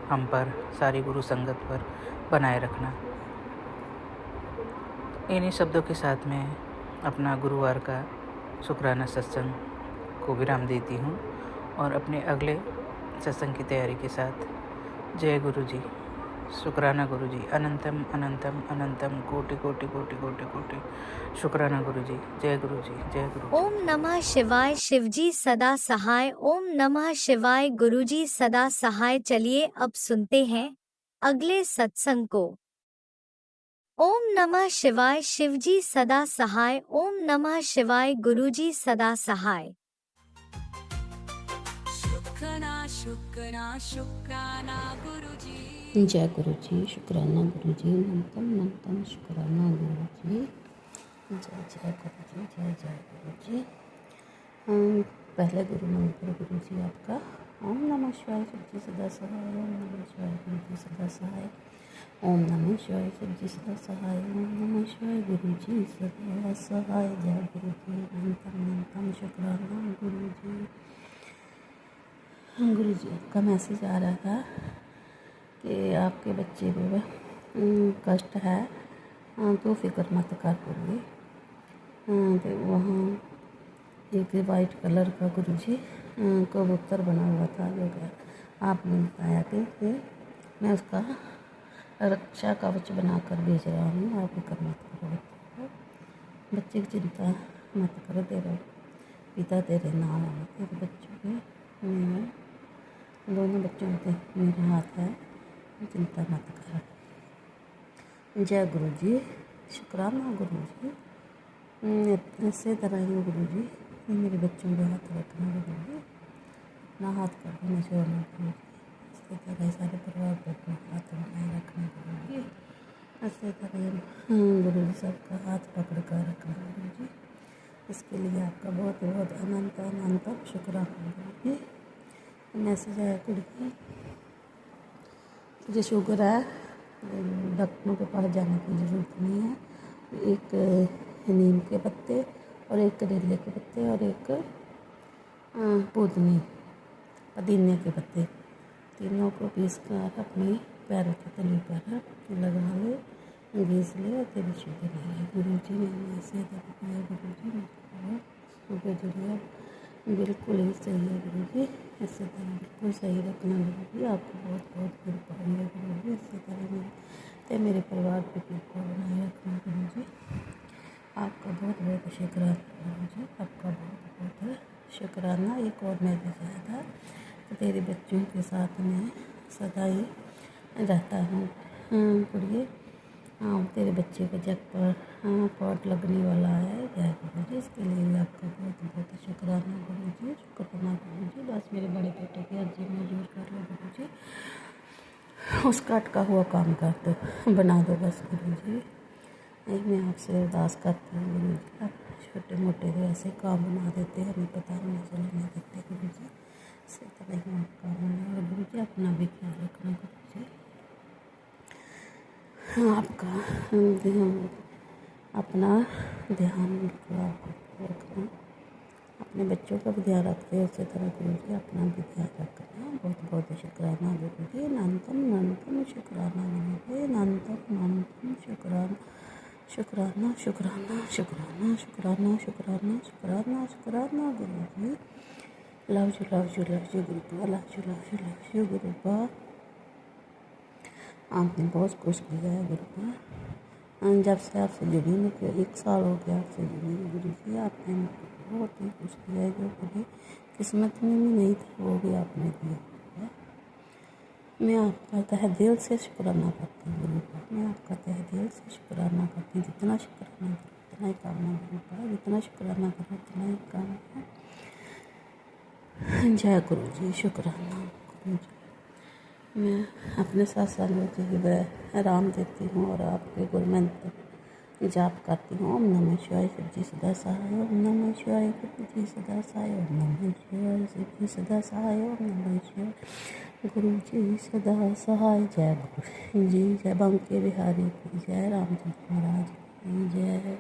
हम पर, सारी गुरु संगत पर बनाए रखना। इन्हीं शब्दों के साथ में अपना गुरुवार का शुक्राना सत्संग को विराम देती हूँ और अपने अगले सत्संग की तैयारी के साथ जय गुरु जी, शुक्राना गुरु जी, अनंतम अनंतम अनंतम कोटि कोटि कोटि कोटि कोटि शुक्राना गुरु जी। जय गुरु जी, जय गुरु जी। ओम नमः शिवाय, शिवजी सदा सहाय। ओम नमः शिवाय, गुरुजी सदा सहाय। चलिए अब सुनते हैं अगले सत्संग को। ओम नमः शिवाय, शिवजी सदा सहाय। ओम नमः शिवाय, गुरुजी सदा सहाय। शुक्राना गुरुजी। जय गुरु जी, शुक्राना गुरु जी, अनंतम अनंतम शुक्राना गुरु जी। जय जय गुरु जी, जय जय गुरु जी। पहले गुरु मंत्र गुरु जी आपका। ओम नमः शिवाय, शिवजी सदा सहाय। ओम नमः शिवाय, गुरुजी सदा सहाय। ओम नमः शिवाय, शिवजी सदा सहाय। ओम नमः शिवाय, गुरुजी सदा सहाय। जय गुरु जी, अनंतम अनंतम शुक्राना गुरु जी। गुरु जी का मैसेज आ रहा था कि आपके बच्चे को कष्ट है तो फिक्र मत कर पूरी। तो वहाँ एक वाइट कलर का गुरु जी कबूतर बना हुआ था, जो आपने बताया कि मैं उसका रक्षा कवच बनाकर भेज रहा हूँ, आप फिक्र मत करो। बच्चे की चिंता मत करो, तेरा पिता तेरे नाम है, तेरे बच्चों के मेरे दोनों बच्चों के मेरा हाथ है, चिंता मत कर। जय गुरु जी, शुक्राना गुरु जी। इसी तरह ही गुरु जी मेरे बच्चों के हाथ रखना गुरु जी, अपना हाथ कर देना छोड़ना गुरु जी। इसी तरह सारे परिवार पर अपना हाथ बनाए रखना गुरु जी। इसी तरह गुरु जी सबका हाथ पकड़ कर रखना गुरु जी। इसके लिए आपका बहुत बहुत अनंत अनंत शुक्राना गुरु जी। मैसेज आया कुड़ी, तुझे शुगर है, डॉक्टरों के पास जाने की ज़रूरत नहीं है। एक नीम के पत्ते और एक करेले के पत्ते और एक पुदीने के पत्ते, तीनों को पीस कर अपने पैरों के तले पर लगा ले, घीस ले, और तेरी शुगर नहीं है। गुरु जी ने मैसेज दिया, गुरु जी ने शुगर जो है बिल्कुल ही सही है गुरु जी। इसी तरह बिल्कुल सही रखना गुरु जी, आपको बहुत बहुत कृपा है गुरु जी। इसी तरह मेरे परिवार को कृपा बनाए रखना गुरु जी। आपका बहुत बहुत शुक्राना गुरुजी, आपका बहुत बहुत शुक्राना। एक और मैं भी ज़्यादा तो तेरे बच्चों के साथ में सदा ही रहता हूँ। गुड़िए, हाँ तेरे बच्चे को जग पर पॉट लगने वाला है जय गुरुजी, इसके लिए भी आपका बहुत बहुत शुक्राना गुरुजी, शुक्राना गुरुजी। बस मेरे बड़े बेटे की अर्जी मंजूर कर लो गुरुजी, उसका अटका हुआ काम कर दो, बना दो बस गुरुजी। यही मैं आपसे अरदास करती हूँ गुरुजी, आप छोटे मोटे जो ऐसे काम बना देते हैं, हमें पता नहीं चलने देते गुरुजी, इससे तरह ही आपका होना। और गुरुजी अपना भी ख्याल रखना गुरुजी, आपका ध्यान, अपना ध्यान रखना, अपने बच्चों का भी ध्यान रखते हैं, उसी तरह गुरुजी अपना भी ध्यान रखना। बहुत बहुत शुक्राना गुरुजी, अनंतम अनंतम शुक्राना गुरुजी, अनंतम अनंतम शुक्राना, शुक्राना शुक्राना शुक्राना शुक्राना शुक्राना शुक्राना शुक्राना Guruji. Love you Gurupa, love you Gurupa. आपने बहुत कुछ किया है गुरुपा, जब से आपसे जुड़ी मुझे 1 साल हो गया आपसे जुड़ी गुरुजी, आपने मुझे बहुत ही कुछ किया है जो कभी किस्मत में भी नहीं था, वो भी आपने दिया। मैं आपका तहे दिल से शुक्राना करती हूँ गुरुपा, मैं आपका तहे दिल से शुक्राना करती हूँ। जितना शुक्राना करो उतना ही काम है गुरुपा, जितना शुक्राना करो उतना ही काम है। जय गुरुजी, शुक्राना गुरुजी। मैं अपने साथ गुरुजी की आराम देती हूँ और आपके गुरमंत्र जाप करती हूँ। ओम नमः शिवाय, शिव जी सदा सहाय। ओम नमः शिवाय, शिव जी सदा सहाय। ओम नमः शिवाय, शिव जी सदा सहाय। ओम नमः शिवाय, गुरु जी सदा सहाय। जय गुरु जी, जय बांके बिहारी की जय, रामचंद्र महाराज की जय।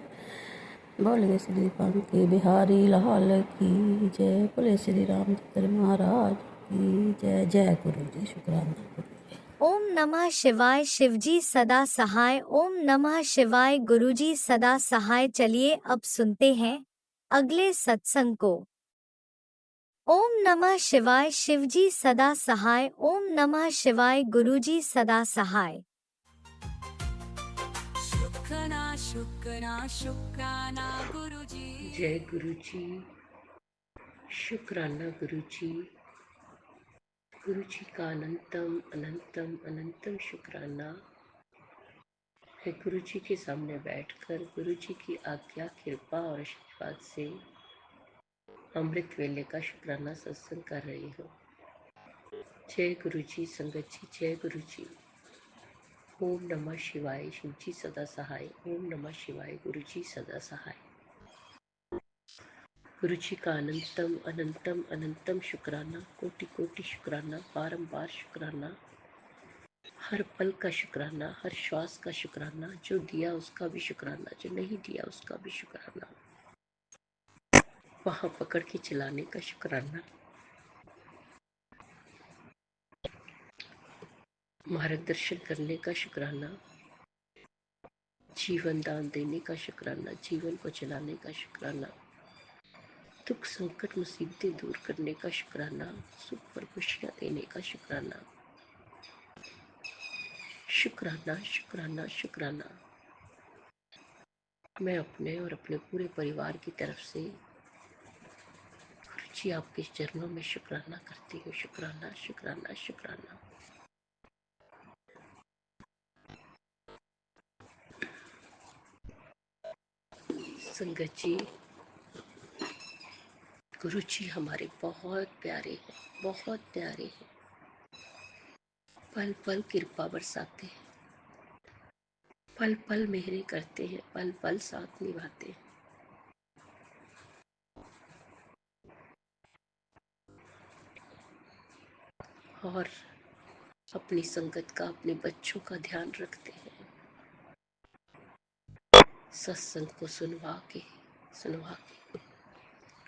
बोले श्री बांके बिहारी लाल की जय, बोले श्री रामचंद्र महाराज की जय। जय गुरु जी, शुक्राना गुरु जी। ओम नमः शिवाय, शिवजी सदा सहाय। ओम नमः शिवाय, गुरुजी सदा सहाय। चलिए अब सुनते हैं अगले सत्संग को। ओम नमः शिवाय, शिवजी सदा सहाय। ओम नमः शिवाय, गुरुजी सदा सहाय। शुक्राना गुरुजी। जय गुरुजी, शुक्राना गुरुजी, गुरुजी का अनंतम अनंतम अनंतम शुक्राना है। गुरुजी के सामने बैठकर गुरुजी की आज्ञा, कृपा और आशीर्वाद से अमृत वेले का शुक्राना सत्संग कर रही हूँ। जय गुरुजी संगत जी, जय गुरुजी। ओम नमः शिवाय, शिवजी सदा सहाय। ओम नमः शिवाय, गुरुजी सदा सहाय। गुरुजी का अनंतम अनंतम अनंतम शुक्राना, कोटि कोटि शुक्राना, बारंबार शुक्राना, हर पल का शुक्राना, हर श्वास का शुक्राना, जो दिया उसका भी शुक्राना, जो नहीं दिया उसका भी शुक्राना, वहां पकड़ के चलाने का शुक्राना, मार्गदर्शन करने का शुक्राना, जीवन दान देने का शुक्राना, जीवन को चलाने का शुक्राना, दुख संकट मुसीबतें दूर करने का शुक्राना, सुख पर खुशियां देने का शुक्राना, शुक्राना शुक्राना शुक्राना। मैं अपने और अपने पूरे परिवार की तरफ से गुरुजी आपके चरणों में शुक्राना करती हूँ। शुक्राना शुक्राना शुक्राना। संगत जी, गुरुजी हमारे बहुत प्यारे हैं, बहुत प्यारे हैं। पल पल कृपा बरसाते हैं, पल पल मेहरे करते हैं, पल पल साथ निभाते हैं। और अपनी संगत का, अपने बच्चों का ध्यान रखते हैं। सत्संग को सुनवा के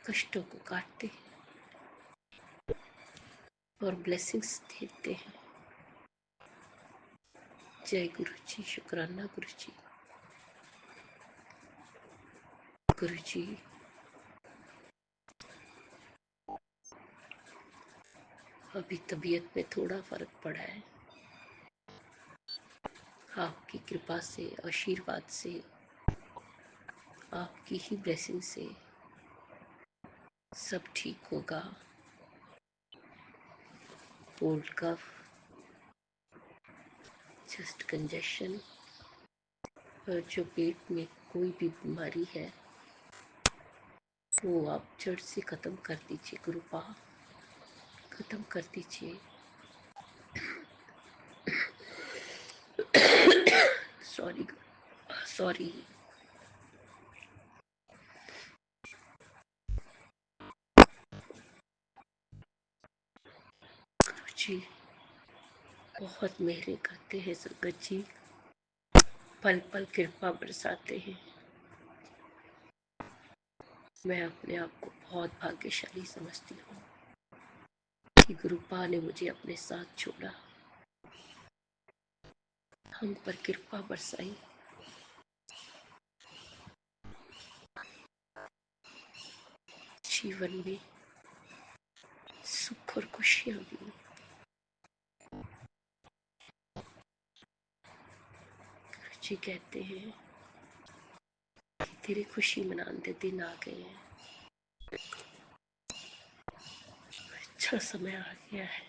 कष्टों को काटते हैं और ब्लेसिंग्स देते हैं। जय गुरुजी, शुक्राना गुरुजी। गुरुजी, अभी तबीयत में थोड़ा फर्क पड़ा है, आपकी कृपा से, आशीर्वाद से, आपकी ही ब्लेसिंग से सब ठीक होगा। कोल्ड कफ, चेस्ट कंजेशन और जो पेट में कोई भी बीमारी है वो आप जड़ से ख़त्म कर दीजिए गुरुपा, ख़त्म कर दीजिए। Sorry sorry. गुरु जी बहुत मेहर करते हैं संगत जी, पल पल कृपा बरसाते हैं। मैं अपने आप को बहुत भाग्यशाली समझती हूँ कि गुरुपा ने मुझे अपने साथ छोड़ा, हम पर कृपा बरसाई। जीवन में सुख और खुशियाँ दी। गुरु जी कहते हैं कि तेरी खुशी मनाने दिन आ गए हैं, अच्छा समय आ गया है,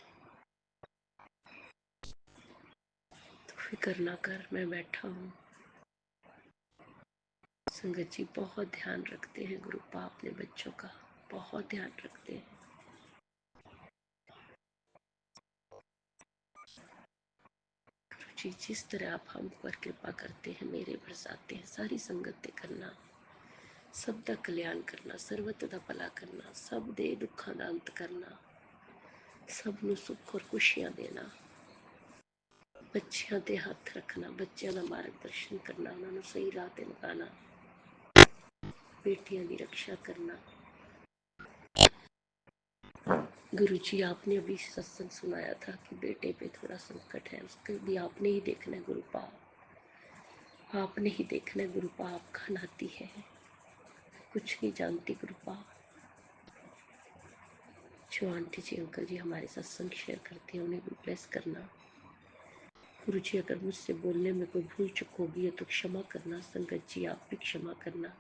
तो फिक्र ना कर, मैं बैठा हूँ। संगत जी बहुत ध्यान रखते हैं गुरुपा अपने बच्चों का, बहुत ध्यान रखते हैं। गुरु जी जिस तरह आप हम पर कृपा करते हैं, मेरे बरसाते हैं, सारी संगतें करना, सब दा कल्याण करना, सर्वत दा भला करना, सब दे दुखों का अंत करना, सब नू सुख और खुशियां देना, बच्चियां ते हथ रखना, बच्चों का मार्गदर्शन करना, उन्होंने सही राह ते लगाना, बेटियां की रक्षा करना। गुरु जी आपने अभी सत्संग सुनाया था कि बेटे पे थोड़ा संकट है, उसके भी आपने ही देखना है गुरुपा, आपने ही देखना है गुरुपा, आपका नाती है, कुछ नहीं जानती गुरुपा। जो आंटी जी अंकल जी हमारे सत्संग शेयर करते हैं उन्हें भी ब्लेस करना। गुरु जी अगर मुझसे बोलने में कोई भूल चुक होगी है तो क्षमा करना। संगत जी आप भी क्षमा करना।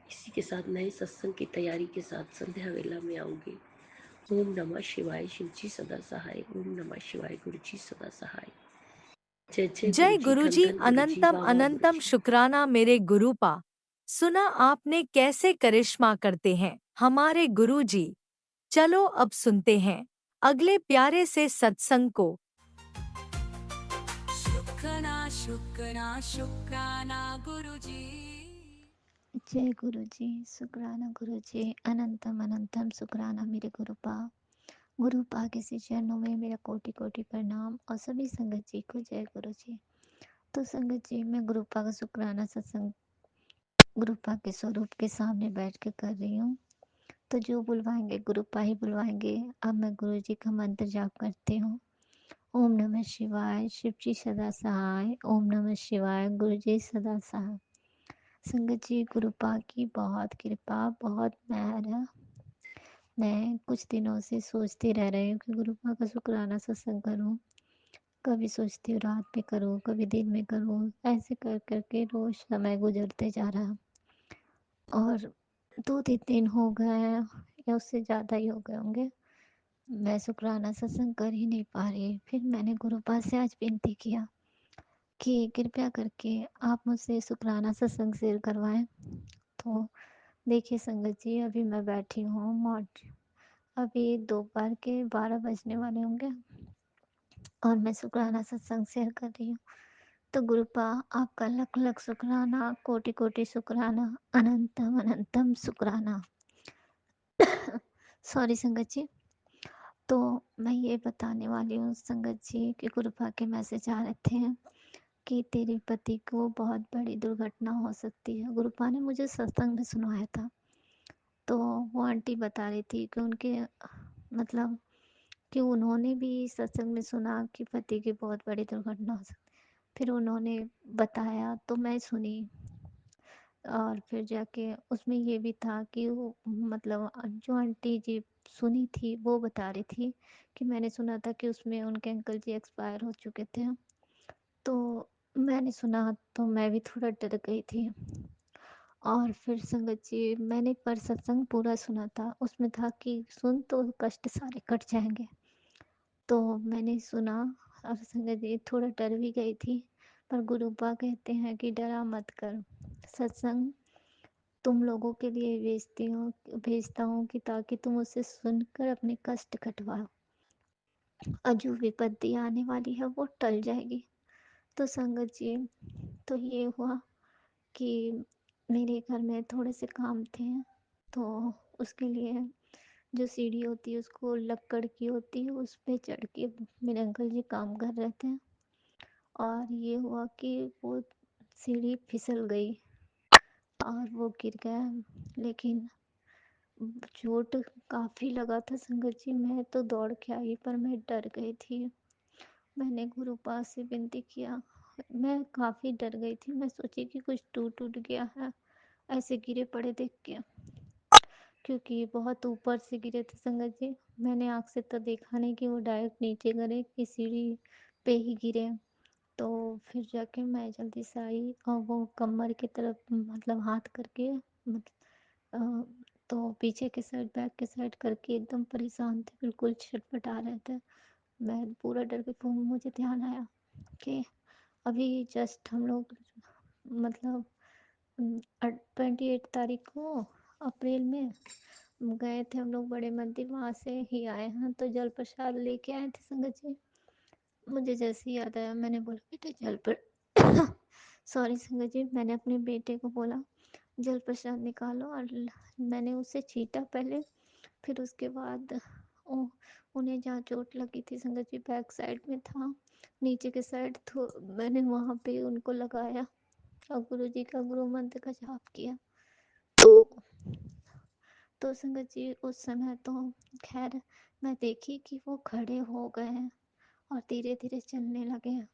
इसी के साथ नए सत्संग की तैयारी के साथ संध्या वेला में आऊंगी। ओम नमः शिवाय, शिव जी सदा सहाय। ओम नमः शिवाय, गुरु जी सदा सहाय। जय जय गुरु जय जी, धन गुरुजी, धन गुरु जी, अनंतम वाह वाह गुरु अनंतम जी। शुक्राना मेरे गुरुपा। सुना आपने कैसे करिश्मा करते हैं हमारे गुरुजी। चलो अब सुनते हैं अगले प्यारे से सत्संग को। शुक्राना शुक्राना शुक्राना गुरुजी। जय गुरु जी, शुक्राना गुरु जी, अनंतम अनंतम शुक्राना मेरे गुरुपा। गुरुपा के श्री चरणों में मेरा कोटि कोटि प्रणाम और सभी संगत जी को जय गुरु जी। तो संगत जी मैं गुरुपा का शुक्राना सत्संग गुरुपा के स्वरूप के सामने बैठ के कर रही हूँ। तो जो बुलवाएंगे गुरुपा ही बुलवाएंगे। अब मैं गुरु जी का मंत्र जाप करती हूँ। ओम नमः शिवाय, शिव जी सदा सहाय। ओम नमः शिवाय, गुरु जी सदा सहाय। संगत जी गुरुपा की बहुत कृपा, बहुत मेहर है। मैं कुछ दिनों से सोचती रह रही हूँ कि गुरुपा का शुक्राना सत्संग करूँ। कभी सोचती हूँ रात में करूँ, कभी दिन में करूँ, ऐसे कर करके रोज समय गुजरते जा रहा। और 2-3 दिन हो गए हैं या उससे ज़्यादा ही हो गए होंगे, मैं शुक्राना सत्संग कर ही नहीं पा रही। फिर मैंने गुरुपा से आज विनती किया कि कृपया करके आप मुझसे शुक्राना सत्संग शेयर करवाएं। तो देखिए संगत जी अभी मैं बैठी हूँ, अभी दोपहर के 12 बजने वाले होंगे और मैं शुक्राना सत्संग शेयर कर रही हूँ। तो गुरुपा आपका लख लख शुक्राना, कोटि कोटि शुक्राना, अनंतम अनंतम शुक्राना। सॉरी संगत जी। तो मैं ये बताने वाली हूँ संगत जी कि गुरुपा के मैसेज आ रहे थे कि तेरे पति को बहुत बड़ी दुर्घटना हो सकती है। गुरुपा ने मुझे सत्संग में सुनाया था। तो वो आंटी बता रही थी कि उनके मतलब कि उन्होंने भी सत्संग में सुना कि पति की बहुत बड़ी दुर्घटना हो सकती। फिर उन्होंने बताया तो मैं सुनी और फिर जाके उसमें ये भी था कि वो मतलब जो आंटी जी सुनी थी वो बता रही थी कि मैंने सुना था कि उसमें उनके अंकल जी एक्सपायर हो चुके थे। तो मैंने सुना तो मैं भी थोड़ा डर गई थी। और फिर संगत जी मैंने पर सत्संग पूरा सुना था, उसमें था कि सुन तो कष्ट सारे कट जाएंगे। तो मैंने सुना और संगत जी थोड़ा डर भी गई थी, पर गुरुपा कहते हैं कि डरा मत कर, सत्संग तुम लोगों के लिए भेजता हूँ कि ताकि तुम उसे सुनकर अपने कष्ट कटवाओ और जो विपत्ति आने वाली है वो टल जाएगी। तो संगत जी तो ये हुआ कि मेरे घर में थोड़े से काम थे, तो उसके लिए जो सीढ़ी होती है उसको लक्कड़ की होती है, उस पे चढ़ के मेरे अंकल जी काम कर रहे थे और ये हुआ कि वो सीढ़ी फिसल गई और वो गिर गया। लेकिन चोट काफ़ी लगा था संगत जी, मैं तो दौड़ के आई पर मैं डर गई थी। मैंने गुरुपा से विनती किया, मैं काफ़ी डर गई थी, मैं सोची कि कुछ टूट टूट गया है ऐसे गिरे पड़े देख के, क्योंकि बहुत ऊपर से गिरे थे संगत जी। मैंने आँख से तो देखा नहीं कि वो डायरेक्ट नीचे गिरे कि सीढ़ी पे ही गिरे। तो फिर जाके मैं जल्दी से आई और वो कमर की तरफ मतलब हाथ करके अ, तो पीछे के साइड बैक के साइड करके एकदम परेशान थे, बिल्कुल छटपटा रहे थे। मैं पूरा डर गई, फिर मुझे ध्यान आया कि अभी जस्ट हम लोग मतलब 28 तारीख को अप्रैल में गए थे हम लोग बड़े मंदिर, वहाँ से ही आए हैं, तो जल प्रसाद लेके आए थे संगत जी। मुझे जैसे ही याद आया मैंने बोला बेटा जल पर सॉरी संगत जी, मैंने अपने बेटे को बोला जल प्रसाद निकालो और मैंने उसे छीटा पहले, फिर उसके बाद उन्हें जहाँ चोट लगी थी संगत जी बैक साइड में था, नीचे के साइड, तो मैंने वहाँ पे उनको लगाया और गुरु जी का गुरु मंत्र का जाप किया। तो संगत जी उस समय तो खैर मैं देखी कि वो खड़े हो गए हैं और धीरे धीरे चलने लगे हैं,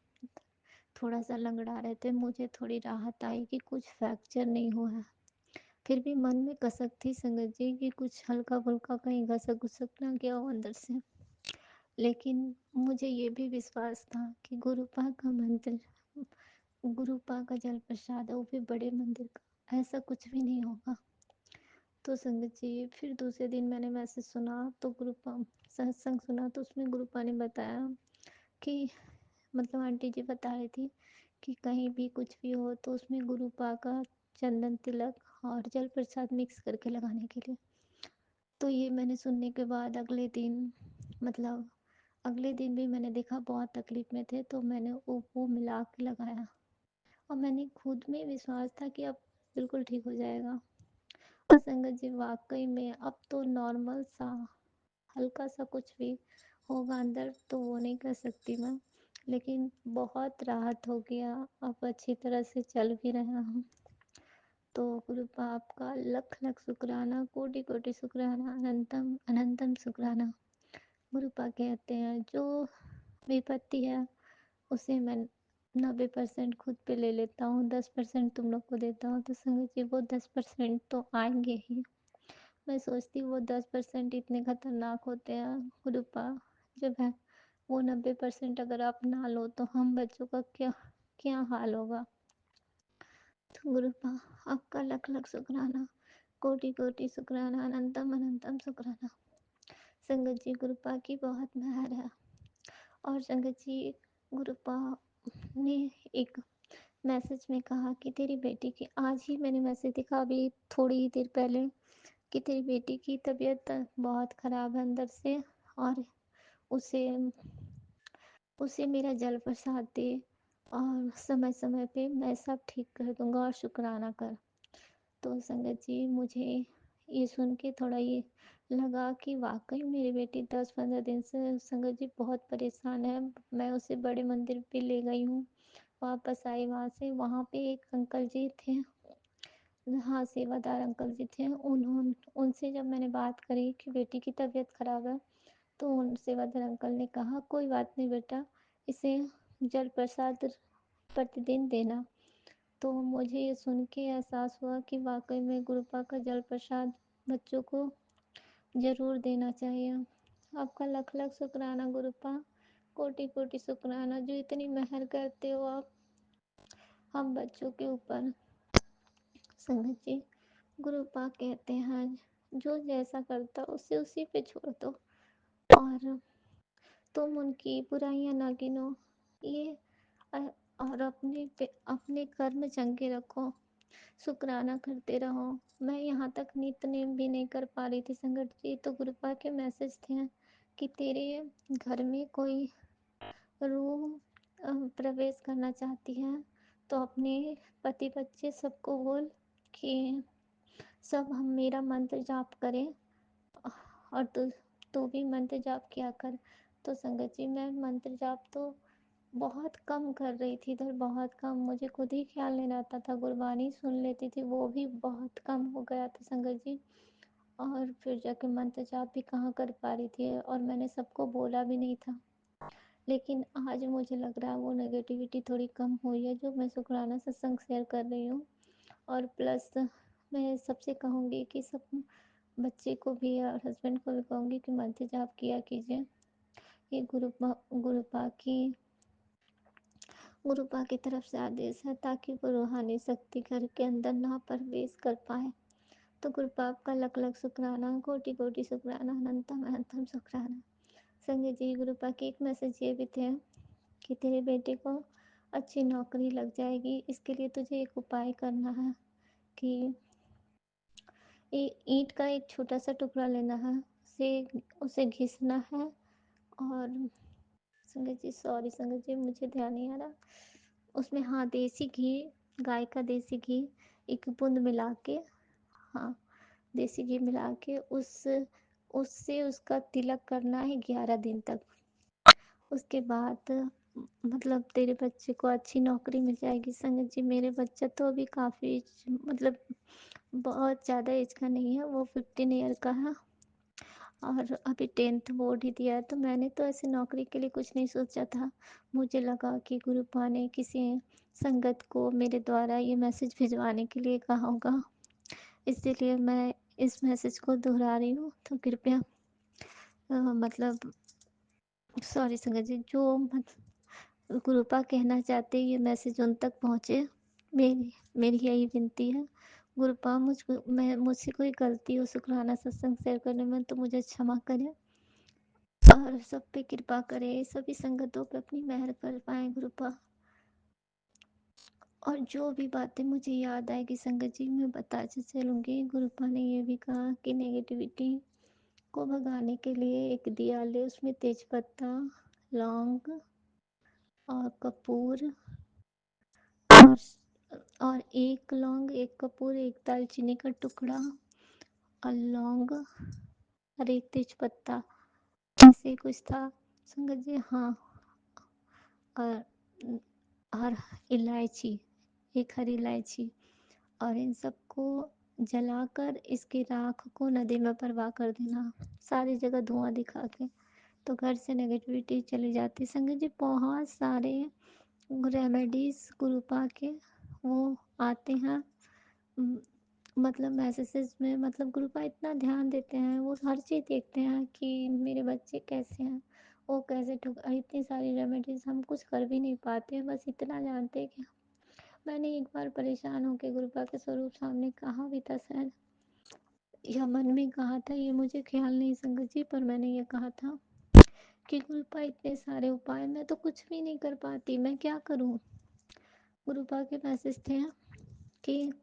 थोड़ा सा लंगड़ा रहे थे। मुझे थोड़ी राहत आई कि कुछ फ्रैक्चर नहीं हुआ है, फिर भी मन में कसक थी संगत जी कि कुछ हल्का फुल्का कहीं घसक घुसक ना गया हो अंदर से। लेकिन मुझे ये भी विश्वास था कि गुरुपा का मंत्र, गुरुपा का जल प्रसाद है, वो भी बड़े मंदिर का, ऐसा कुछ भी नहीं होगा। तो संगत जी फिर दूसरे दिन मैंने मैसेज सुना तो गुरुपा सत्संग सुना, तो उसमें गुरुपा ने बताया कि मतलब आंटी जी बता रही थी कि कहीं भी कुछ भी हो तो उसमें गुरुपा का चंदन तिलक और जल प्रसाद मिक्स करके लगाने के लिए। तो ये मैंने सुनने के बाद अगले दिन मतलब अगले दिन भी मैंने देखा बहुत तकलीफ में थे, तो मैंने वो मिला के लगाया और मैंने खुद में विश्वास था कि अब बिल्कुल ठीक हो जाएगा। और संगत जी वाकई में अब तो नॉर्मल सा हल्का सा कुछ भी होगा अंदर तो वो नहीं कर सकती मैं, लेकिन बहुत राहत हो गया, अब अच्छी तरह से चल भी रहा हूँ। तो गुरुपा आपका लख लख शुक्राना, कोटि कोटि शुक्राना, अनंतम अनंतम शुक्राना। गुरुपा कहते हैं जो विपत्ति है उसे मैं 90% खुद पे ले लेता हूँ, 10% तुम लोग को देता हूँ, तो संगत जी वो 10% तो आएंगे ही। मैं सोचती हूँ वो 10% इतने खतरनाक होते हैं गुरुपा, जब है वो 90% अगर आप ना लो तो हम बच्चों का क्या क्या हाल होगा। तो गुरुपा आपका लख लख शुक्राना, कोटि कोटि शुक्राना, अनंतम अनंतम शुक्राना। संगत जी गुरुपा की बहुत मेहर है। और संगत जी गुरुपा ने एक मैसेज में कहा कि तेरी बेटी की, आज ही मैंने मैसेज देखा अभी थोड़ी ही देर पहले, कि तेरी बेटी की तबीयत बहुत ख़राब है अंदर से और उसे उसे मेरा जल प्रसाद दे और समय समय पे मैं सब ठीक कर दूंगा और शुक्राना कर। तो संगत जी मुझे ये सुन के थोड़ा ये लगा कि वाकई मेरी बेटी 10-15 दिन से संगत जी बहुत परेशान है। मैं उसे बड़े मंदिर पे ले गई हूँ, वापस आई वहाँ से, वहाँ पे एक अंकल जी थे, हाँ सेवादार अंकल जी थे, उन्होंने उनसे जब मैंने बात करी कि बेटी की तबीयत ख़राब है, तो उन सेवादार अंकल ने कहा कोई बात नहीं बेटा, इसे जल प्रसाद प्रतिदिन देना। तो मुझे ये सुन के एहसास हुआ कि वाकई में गुरुपा का जल प्रसाद बच्चों को ज़रूर देना चाहिए। आपका लख लख शुक्राना गुरुपा, कोटि कोटि शुक्राना, जो इतनी मेहर करते हो आप हम बच्चों के ऊपर। संगत जी, गुरु पाक कहते हैं जो जैसा करता उसे उसी पे छोड़ दो और तुम उनकी बुराइयां ना गिनो। ये अ- और अपने कर्म चंगे रखो, शुक्राना करते रहो। मैं यहाँ तक नित्य-नेम भी नहीं कर पा रही थी संगत जी, तो गुरुपा के मैसेज थे कि तेरे घर में कोई रूह प्रवेश करना चाहती है, तो अपने पति बच्चे सबको बोल कि सब हम मेरा मंत्र जाप करें और तू भी मंत्र जाप किया कर। तो संगत जी, मैं मंत्र जाप तो बहुत कम कर रही थी इधर, बहुत कम, मुझे खुद ही ख्याल नहीं रहता था, गुरबानी सुन लेती थी, वो भी बहुत कम हो गया था संगत जी। और फिर जाके मंत्र जाप भी कहाँ कर पा रही थी, और मैंने सबको बोला भी नहीं था। लेकिन आज मुझे लग रहा है वो नेगेटिविटी थोड़ी कम हुई है जो मैं शुक्राना सत्संग शेयर कर रही हूँ। और प्लस मैं सबसे कहूँगी कि सब बच्चे को भी और हस्बैंड को भी कहूँगी कि मंत्र जाप किया कीजिए। ये गुरुपा की तरफ से आदेश है ताकि वो रूहानी शक्ति घर के अंदर ना प्रवेश कर पाए। तो गुरुपा आपका लख लख शुक्राना, कोटि कोटि शुक्राना, अनंतम अनंतम शुक्राना। संजय जी, गुरुपा की एक मैसेज ये भी थे कि तेरे बेटे को अच्छी नौकरी लग जाएगी, इसके लिए तुझे एक उपाय करना है कि ईंट का एक छोटा सा टुकड़ा लेना है, उसे घिसना है। और संगत जी, सॉरी संगत जी, मुझे ध्यान नहीं आ रहा, उसमें हाँ देसी घी, गाय का देसी घी एक बूंद मिला के, हाँ देसी घी मिला के उससे उसका तिलक करना है 11 दिन तक। उसके बाद मतलब तेरे बच्चे को अच्छी नौकरी मिल जाएगी। संगत जी, मेरे बच्चा तो अभी काफ़ी मतलब बहुत ज़्यादा एज का नहीं है, वो 15 ईयर का है और अभी 10th बोर्ड ही दिया है। तो मैंने तो ऐसे नौकरी के लिए कुछ नहीं सोचा था, मुझे लगा कि गुरुपा ने किसी संगत को मेरे द्वारा ये मैसेज भिजवाने के लिए कहा होगा, इसीलिए मैं इस मैसेज को दोहरा रही हूँ। तो कृपया मतलब सॉरी संगत जी, जो गुरुपा कहना चाहते ये मैसेज उन तक पहुँचे, मेरी यही विनती है। गुरुपा मुझसे कोई गलती हो शुक्राना सत्संग शेयर करने में तो मुझे क्षमा करें और सब पे कृपा करे, सभी संगतों पे अपनी मेहर कर पाए गुरुपा। और जो भी बातें मुझे याद आएगी संगत जी मैं बताते चलूँगी। गुरुपा ने ये भी कहा कि नेगेटिविटी को भगाने के लिए एक दिया ले, उसमें तेजपत्ता, लौंग और कपूर और एक लौंग, एक कपूर, एक दालचीनी का टुकड़ा और लौंग और एक तेजपत्ता, ऐसे कुछ था संगत जी। हाँ, और इलायची, एक हरी इलायची, और इन सबको जलाकर इसकी राख को नदी में प्रवाह कर देना, सारी जगह धुआं दिखा के, तो घर से नेगेटिविटी चली जाती। संगत जी, बहुत सारे रेमेडीज गुरुपा के वो आते हैं, मतलब मैसेजेस में, मतलब गुरुपा इतना ध्यान देते हैं, वो हर चीज़ देखते हैं कि मेरे बच्चे कैसे हैं, वो कैसे इतनी सारी रेमेडीज हम कुछ कर भी नहीं पाते हैं, बस इतना जानते हैं कि मैंने एक बार परेशान होकर गुरुपा के स्वरूप सामने कहा भी था शायद, या मन में कहा था, ये मुझे ख्याल नहीं संगत जी, पर मैंने ये कहा था कि गुरुपा इतने सारे उपाय, मैं तो कुछ भी नहीं कर पाती, मैं क्या करूं। गुरुपा के मैसेज थे कि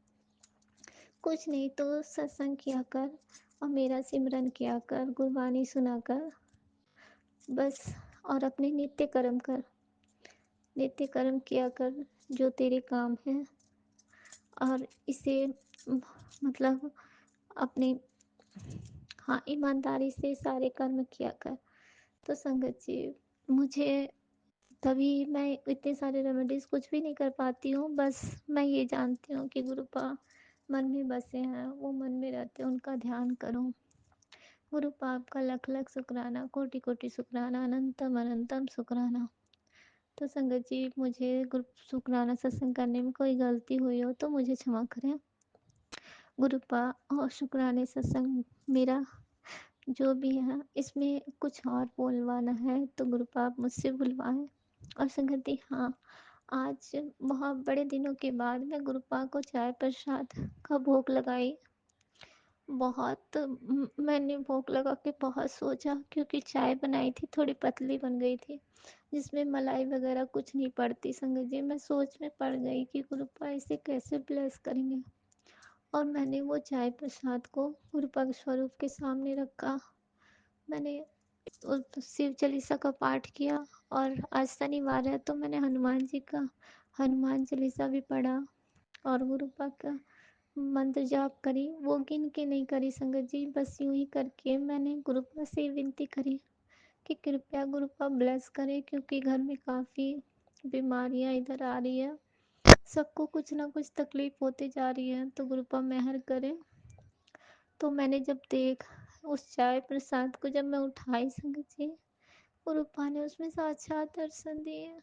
कुछ नहीं तो सत्संग किया कर और मेरा सिमरन किया कर, गुरबानी सुना कर बस, और अपने नित्य कर्म किया कर जो तेरे काम है, और इसे मतलब अपने हाँ ईमानदारी से सारे कर्म किया कर। तो संगत जी, मुझे तभी मैं इतने सारे रेमेडीज कुछ भी नहीं कर पाती हूँ, बस मैं ये जानती हूँ कि गुरुपा मन में बसे हैं, वो मन में रहते हैं, उनका ध्यान करूँ। गुरुपा आपका लख लख शुक्राना, कोटि कोटि शुक्राना, अनंतम अनंतम शुक्राना। तो संगत जी, मुझे गुरु शुक्राना सत्संग करने में कोई गलती हुई हो तो मुझे क्षमा करें। गुरुपा और शुक्राने सत्संग मेरा जो भी है, इसमें कुछ और बोलवाना है तो गुरुपा आप मुझसे बुलवाएं। और संगति, हाँ, आज बहुत बड़े दिनों के बाद मैं गुरुपा को चाय प्रसाद का भोग लगाई। मैंने भोग लगा के बहुत सोचा, क्योंकि चाय बनाई थी थोड़ी पतली बन गई थी, जिसमें मलाई वगैरह कुछ नहीं पड़ती। संगत जी, मैं सोच में पड़ गई कि गुरुपा इसे कैसे ब्लेस करेंगे। और मैंने वो चाय प्रसाद को गुरुपा के स्वरूप के सामने रखा। मैंने शिव चालीसा का पाठ किया, और आज शनिवार है तो मैंने हनुमान जी का हनुमान चालीसा भी पढ़ा, और गुरुपा का मंत्र जाप करी। वो गिन के नहीं करी संगत जी, बस यूं ही करके मैंने गुरुपा से विनती करी कि कृपया गुरुपा ब्लेस करें, क्योंकि घर में काफ़ी बीमारियां इधर आ रही है। सबको कुछ ना कुछ तकलीफ होती जा रही है, तो गुरुपा मेहर करें। तो मैंने जब उस चाय प्रसाद को जब मैं उठाई संगत जी, गुरुपा ने उसमें साक्षात दर्शन दिए।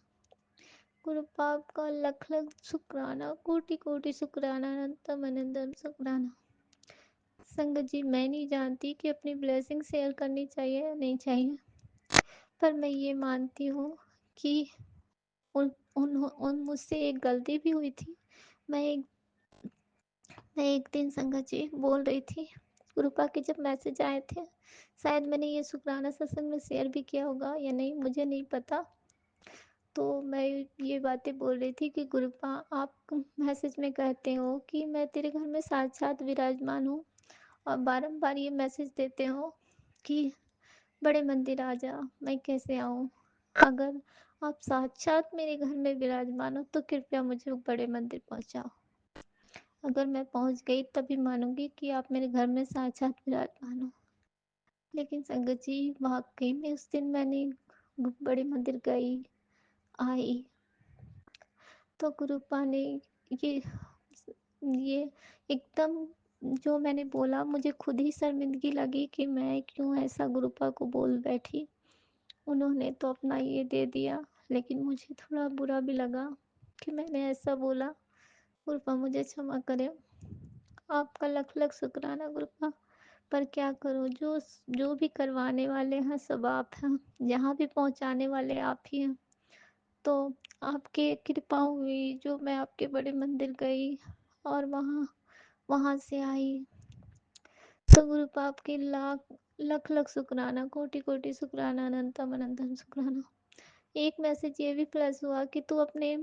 गुरुपा आपका लख लख शुक्राना, कोटि कोटि शुक्राना, अनंतम अनंतम शुक्राना। संगत जी, मैं नहीं जानती कि अपनी ब्लेसिंग शेयर करनी चाहिए या नहीं चाहिए, पर मैं ये मानती हूँ कि उन मुझसे एक गलती भी हुई थी। मैं एक मैं एक दिन संगत जी बोल रही थी, गुरुपा के जब मैसेज आए थे, शायद मैंने ये शुक्राना सत्संग में शेयर भी किया होगा या नहीं, मुझे नहीं पता। तो मैं ये बातें बोल रही थी कि गुरुपा, आप मैसेज में कहते हो कि मैं तेरे घर में साक्षात विराजमान हूँ, और बारंबार ये मैसेज देते हो कि बड़े मंदिर आ जा, मैं कैसे आऊँ? अगर आप साक्षात मेरे घर में विराजमान हो तो कृपया मुझे बड़े मंदिर पहुँचाओ। अगर मैं पहुँच गई तभी मानूंगी कि आप मेरे घर में साक्षात विराजमान हो। लेकिन संगत जी, वाकई में उस दिन मैंने बड़े मंदिर गई, आई, तो गुरुपा ने ये ये एकदम, जो मैंने बोला, मुझे खुद ही शर्मिंदगी लगी कि मैं क्यों ऐसा गुरुपा को बोल बैठी। उन्होंने तो अपना ये दे दिया, लेकिन मुझे थोड़ा बुरा भी लगा कि मैंने ऐसा बोला। गुरुपा मुझे क्षमा करें। आपका लख लख शुक्राना गुरुपा, पर क्या करूं, जो जो भी करवाने वाले हैं सब आप हैं, जहाँ भी पहुँचाने वाले आप ही हैं। तो आपकी कृपा हुई, जो मैं आपके बड़े मंदिर गई और वहाँ वहाँ से आई, तो गुरुपा आपके लाख लख लख शुक्राना, कोटि कोटि शुक्राना, अनंतम अनंतम शुक्राना। एक मैसेज ये भी प्लस हुआ कि तू अपने,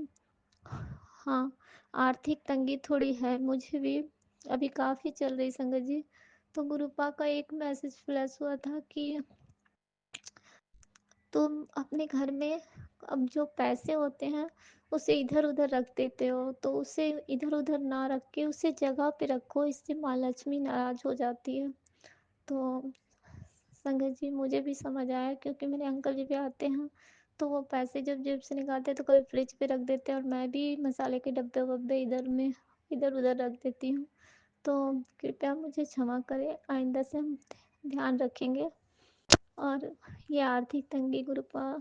हाँ, आर्थिक तंगी थोड़ी है मुझे भी, अभी काफ़ी चल रही संगत जी। तो गुरुपा का एक मैसेज प्लस हुआ था कि तुम अपने घर में अब जो पैसे होते हैं उसे इधर उधर रख देते हो, तो उसे इधर उधर ना रख के उसे जगह पे रखो, इससे माँ लक्ष्मी नाराज हो जाती है। तो संगत जी, मुझे भी समझ आया, क्योंकि मेरे अंकल जी भी आते हैं, तो वो पैसे जब जेब से निकालते हैं तो कभी फ्रिज पे रख देते हैं, और मैं भी मसाले के डब्बे वब्बे इधर उधर रख देती हूँ। तो कृपया मुझे क्षमा करें, आइंदा से हम ध्यान रखेंगे। और ये आर्थिक तंगी गुरुपा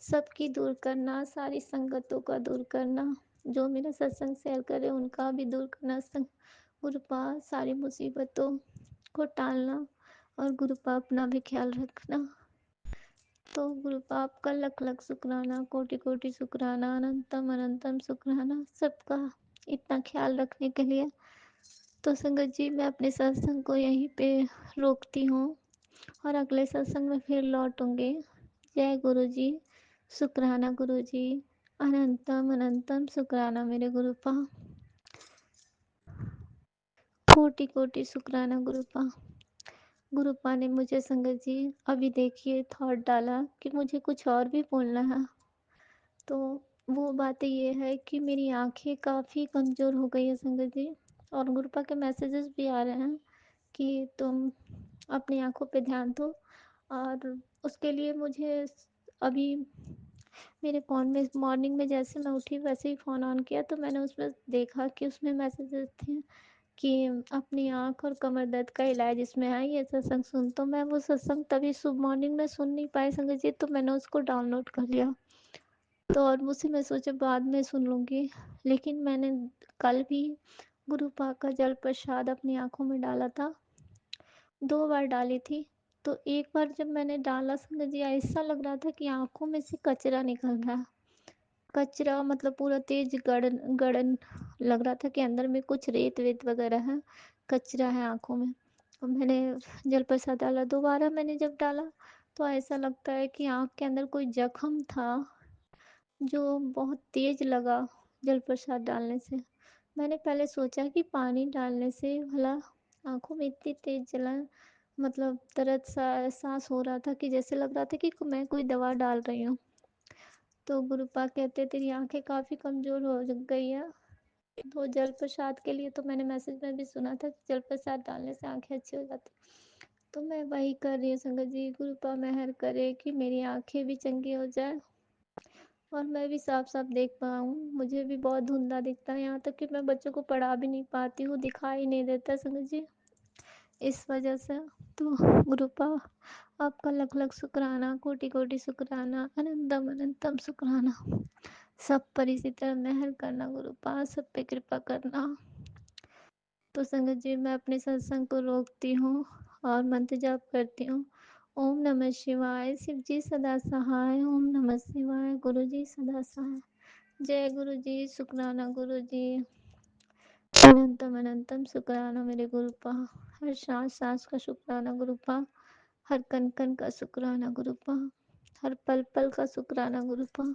सबकी दूर करना, सारी संगतों का दूर करना, जो मेरा सत्संग शेयर करे उनका भी दूर करना, गुरुपा सारी मुसीबतों को टालना, और गुरुपा अपना भी ख्याल रखना। तो गुरुपा आपका लख लख शुक्राना, कोटि कोटि शुक्राना, अनंतम अनंतम शुक्राना, सबका इतना ख्याल रखने के लिए। तो संगत जी, मैं अपने सत्संग को यहीं पे रोकती हूँ, और अगले सत्संग में फिर लौटूंगी। जय गुरु जी, शुक्राना गुरु जी, अनंतम अनंतम शुक्राना मेरे गुरुपा, कोटि कोटि शुक्राना गुरुपा। गुरुपा ने मुझे संगत जी अभी देखिए थॉट डाला कि मुझे कुछ और भी बोलना है। तो वो बातें ये है कि मेरी आंखें काफ़ी कमज़ोर हो गई है संगत जी, और गुरुपा के मैसेजेस भी आ रहे हैं कि तुम अपनी आंखों पे ध्यान दो। और उसके लिए मुझे अभी मेरे फ़ोन में मॉर्निंग में जैसे मैं उठी वैसे ही फ़ोन ऑन किया, तो मैंने उसमें देखा कि उसमें मैसेजेस थे कि अपनी आँख और कमर दर्द का इलाज इसमें है, ये सत्संग सुन। तो मैं वो सत्संग तभी सुबह मॉर्निंग में सुन नहीं पाई संगत जी, तो मैंने उसको डाउनलोड कर लिया। तो और उसे मैं सोचा बाद में सुन लूँगी, लेकिन मैंने कल भी गुरुपा का जल प्रसाद अपनी आँखों में डाला था, 2 बार डाली थी। तो एक बार जब मैंने डाला संगत जी, ऐसा लग रहा था कि आँखों में से कचरा निकल रहा है। कचरा मतलब पूरा तेज गड़न गड़न लग रहा था कि अंदर में कुछ रेत वेत वगैरह है, कचरा है आँखों में। और मैंने जल प्रसाद डाला, दोबारा मैंने जब डाला तो ऐसा लगता है कि आँख के अंदर कोई जख्म था जो बहुत तेज लगा जल प्रसाद डालने से। मैंने पहले सोचा कि पानी डालने से भला आँखों में इतनी तेज जलन मतलब दर्द सा एहसास हो रहा था कि जैसे लग रहा था कि मैं कोई दवा डाल रही हूँ। तो गुरुपा कहते तेरी आंखें काफ़ी कमज़ोर हो गई है। तो जल प्रसाद के लिए तो मैंने मैसेज में भी सुना था कि जल प्रसाद डालने से आंखें अच्छी हो जाती। तो मैं वही कर रही हूँ संगत जी, गुरुपा मेहर करे कि मेरी आंखें भी चंगी हो जाए और मैं भी साफ साफ देख पाऊँ। मुझे भी बहुत धुंधला दिखता है, यहाँ तक कि मैं बच्चों को पढ़ा भी नहीं पाती हूँ, दिखाई नहीं देता संगत जी इस वजह से। तो गुरुपा आपका लख लख शुक्राना, कोटि कोटि शुक्राना, अनंतम अनंतम शुक्राना। सब पर इसी तरह मेहर करना गुरुपा, सब पे कृपा करना। तो संगत जी मैं अपने सत्संग को रोकती हूँ और मंत्र जाप करती हूँ। ओम नमः शिवाय, शिव जी सदा सहाय। ओम नमः शिवाय, गुरु जी सदा सहाय। जय गुरु जी, शुक्राना गुरु जी, अनंतम अनंतम शुक्राना मेरे गुरुपा। हर सांस सांस का शुक्राना गुरुपा, हर कण कण का शुक्राना गुरुपा, हर पल पल का शुक्राना गुरुपा।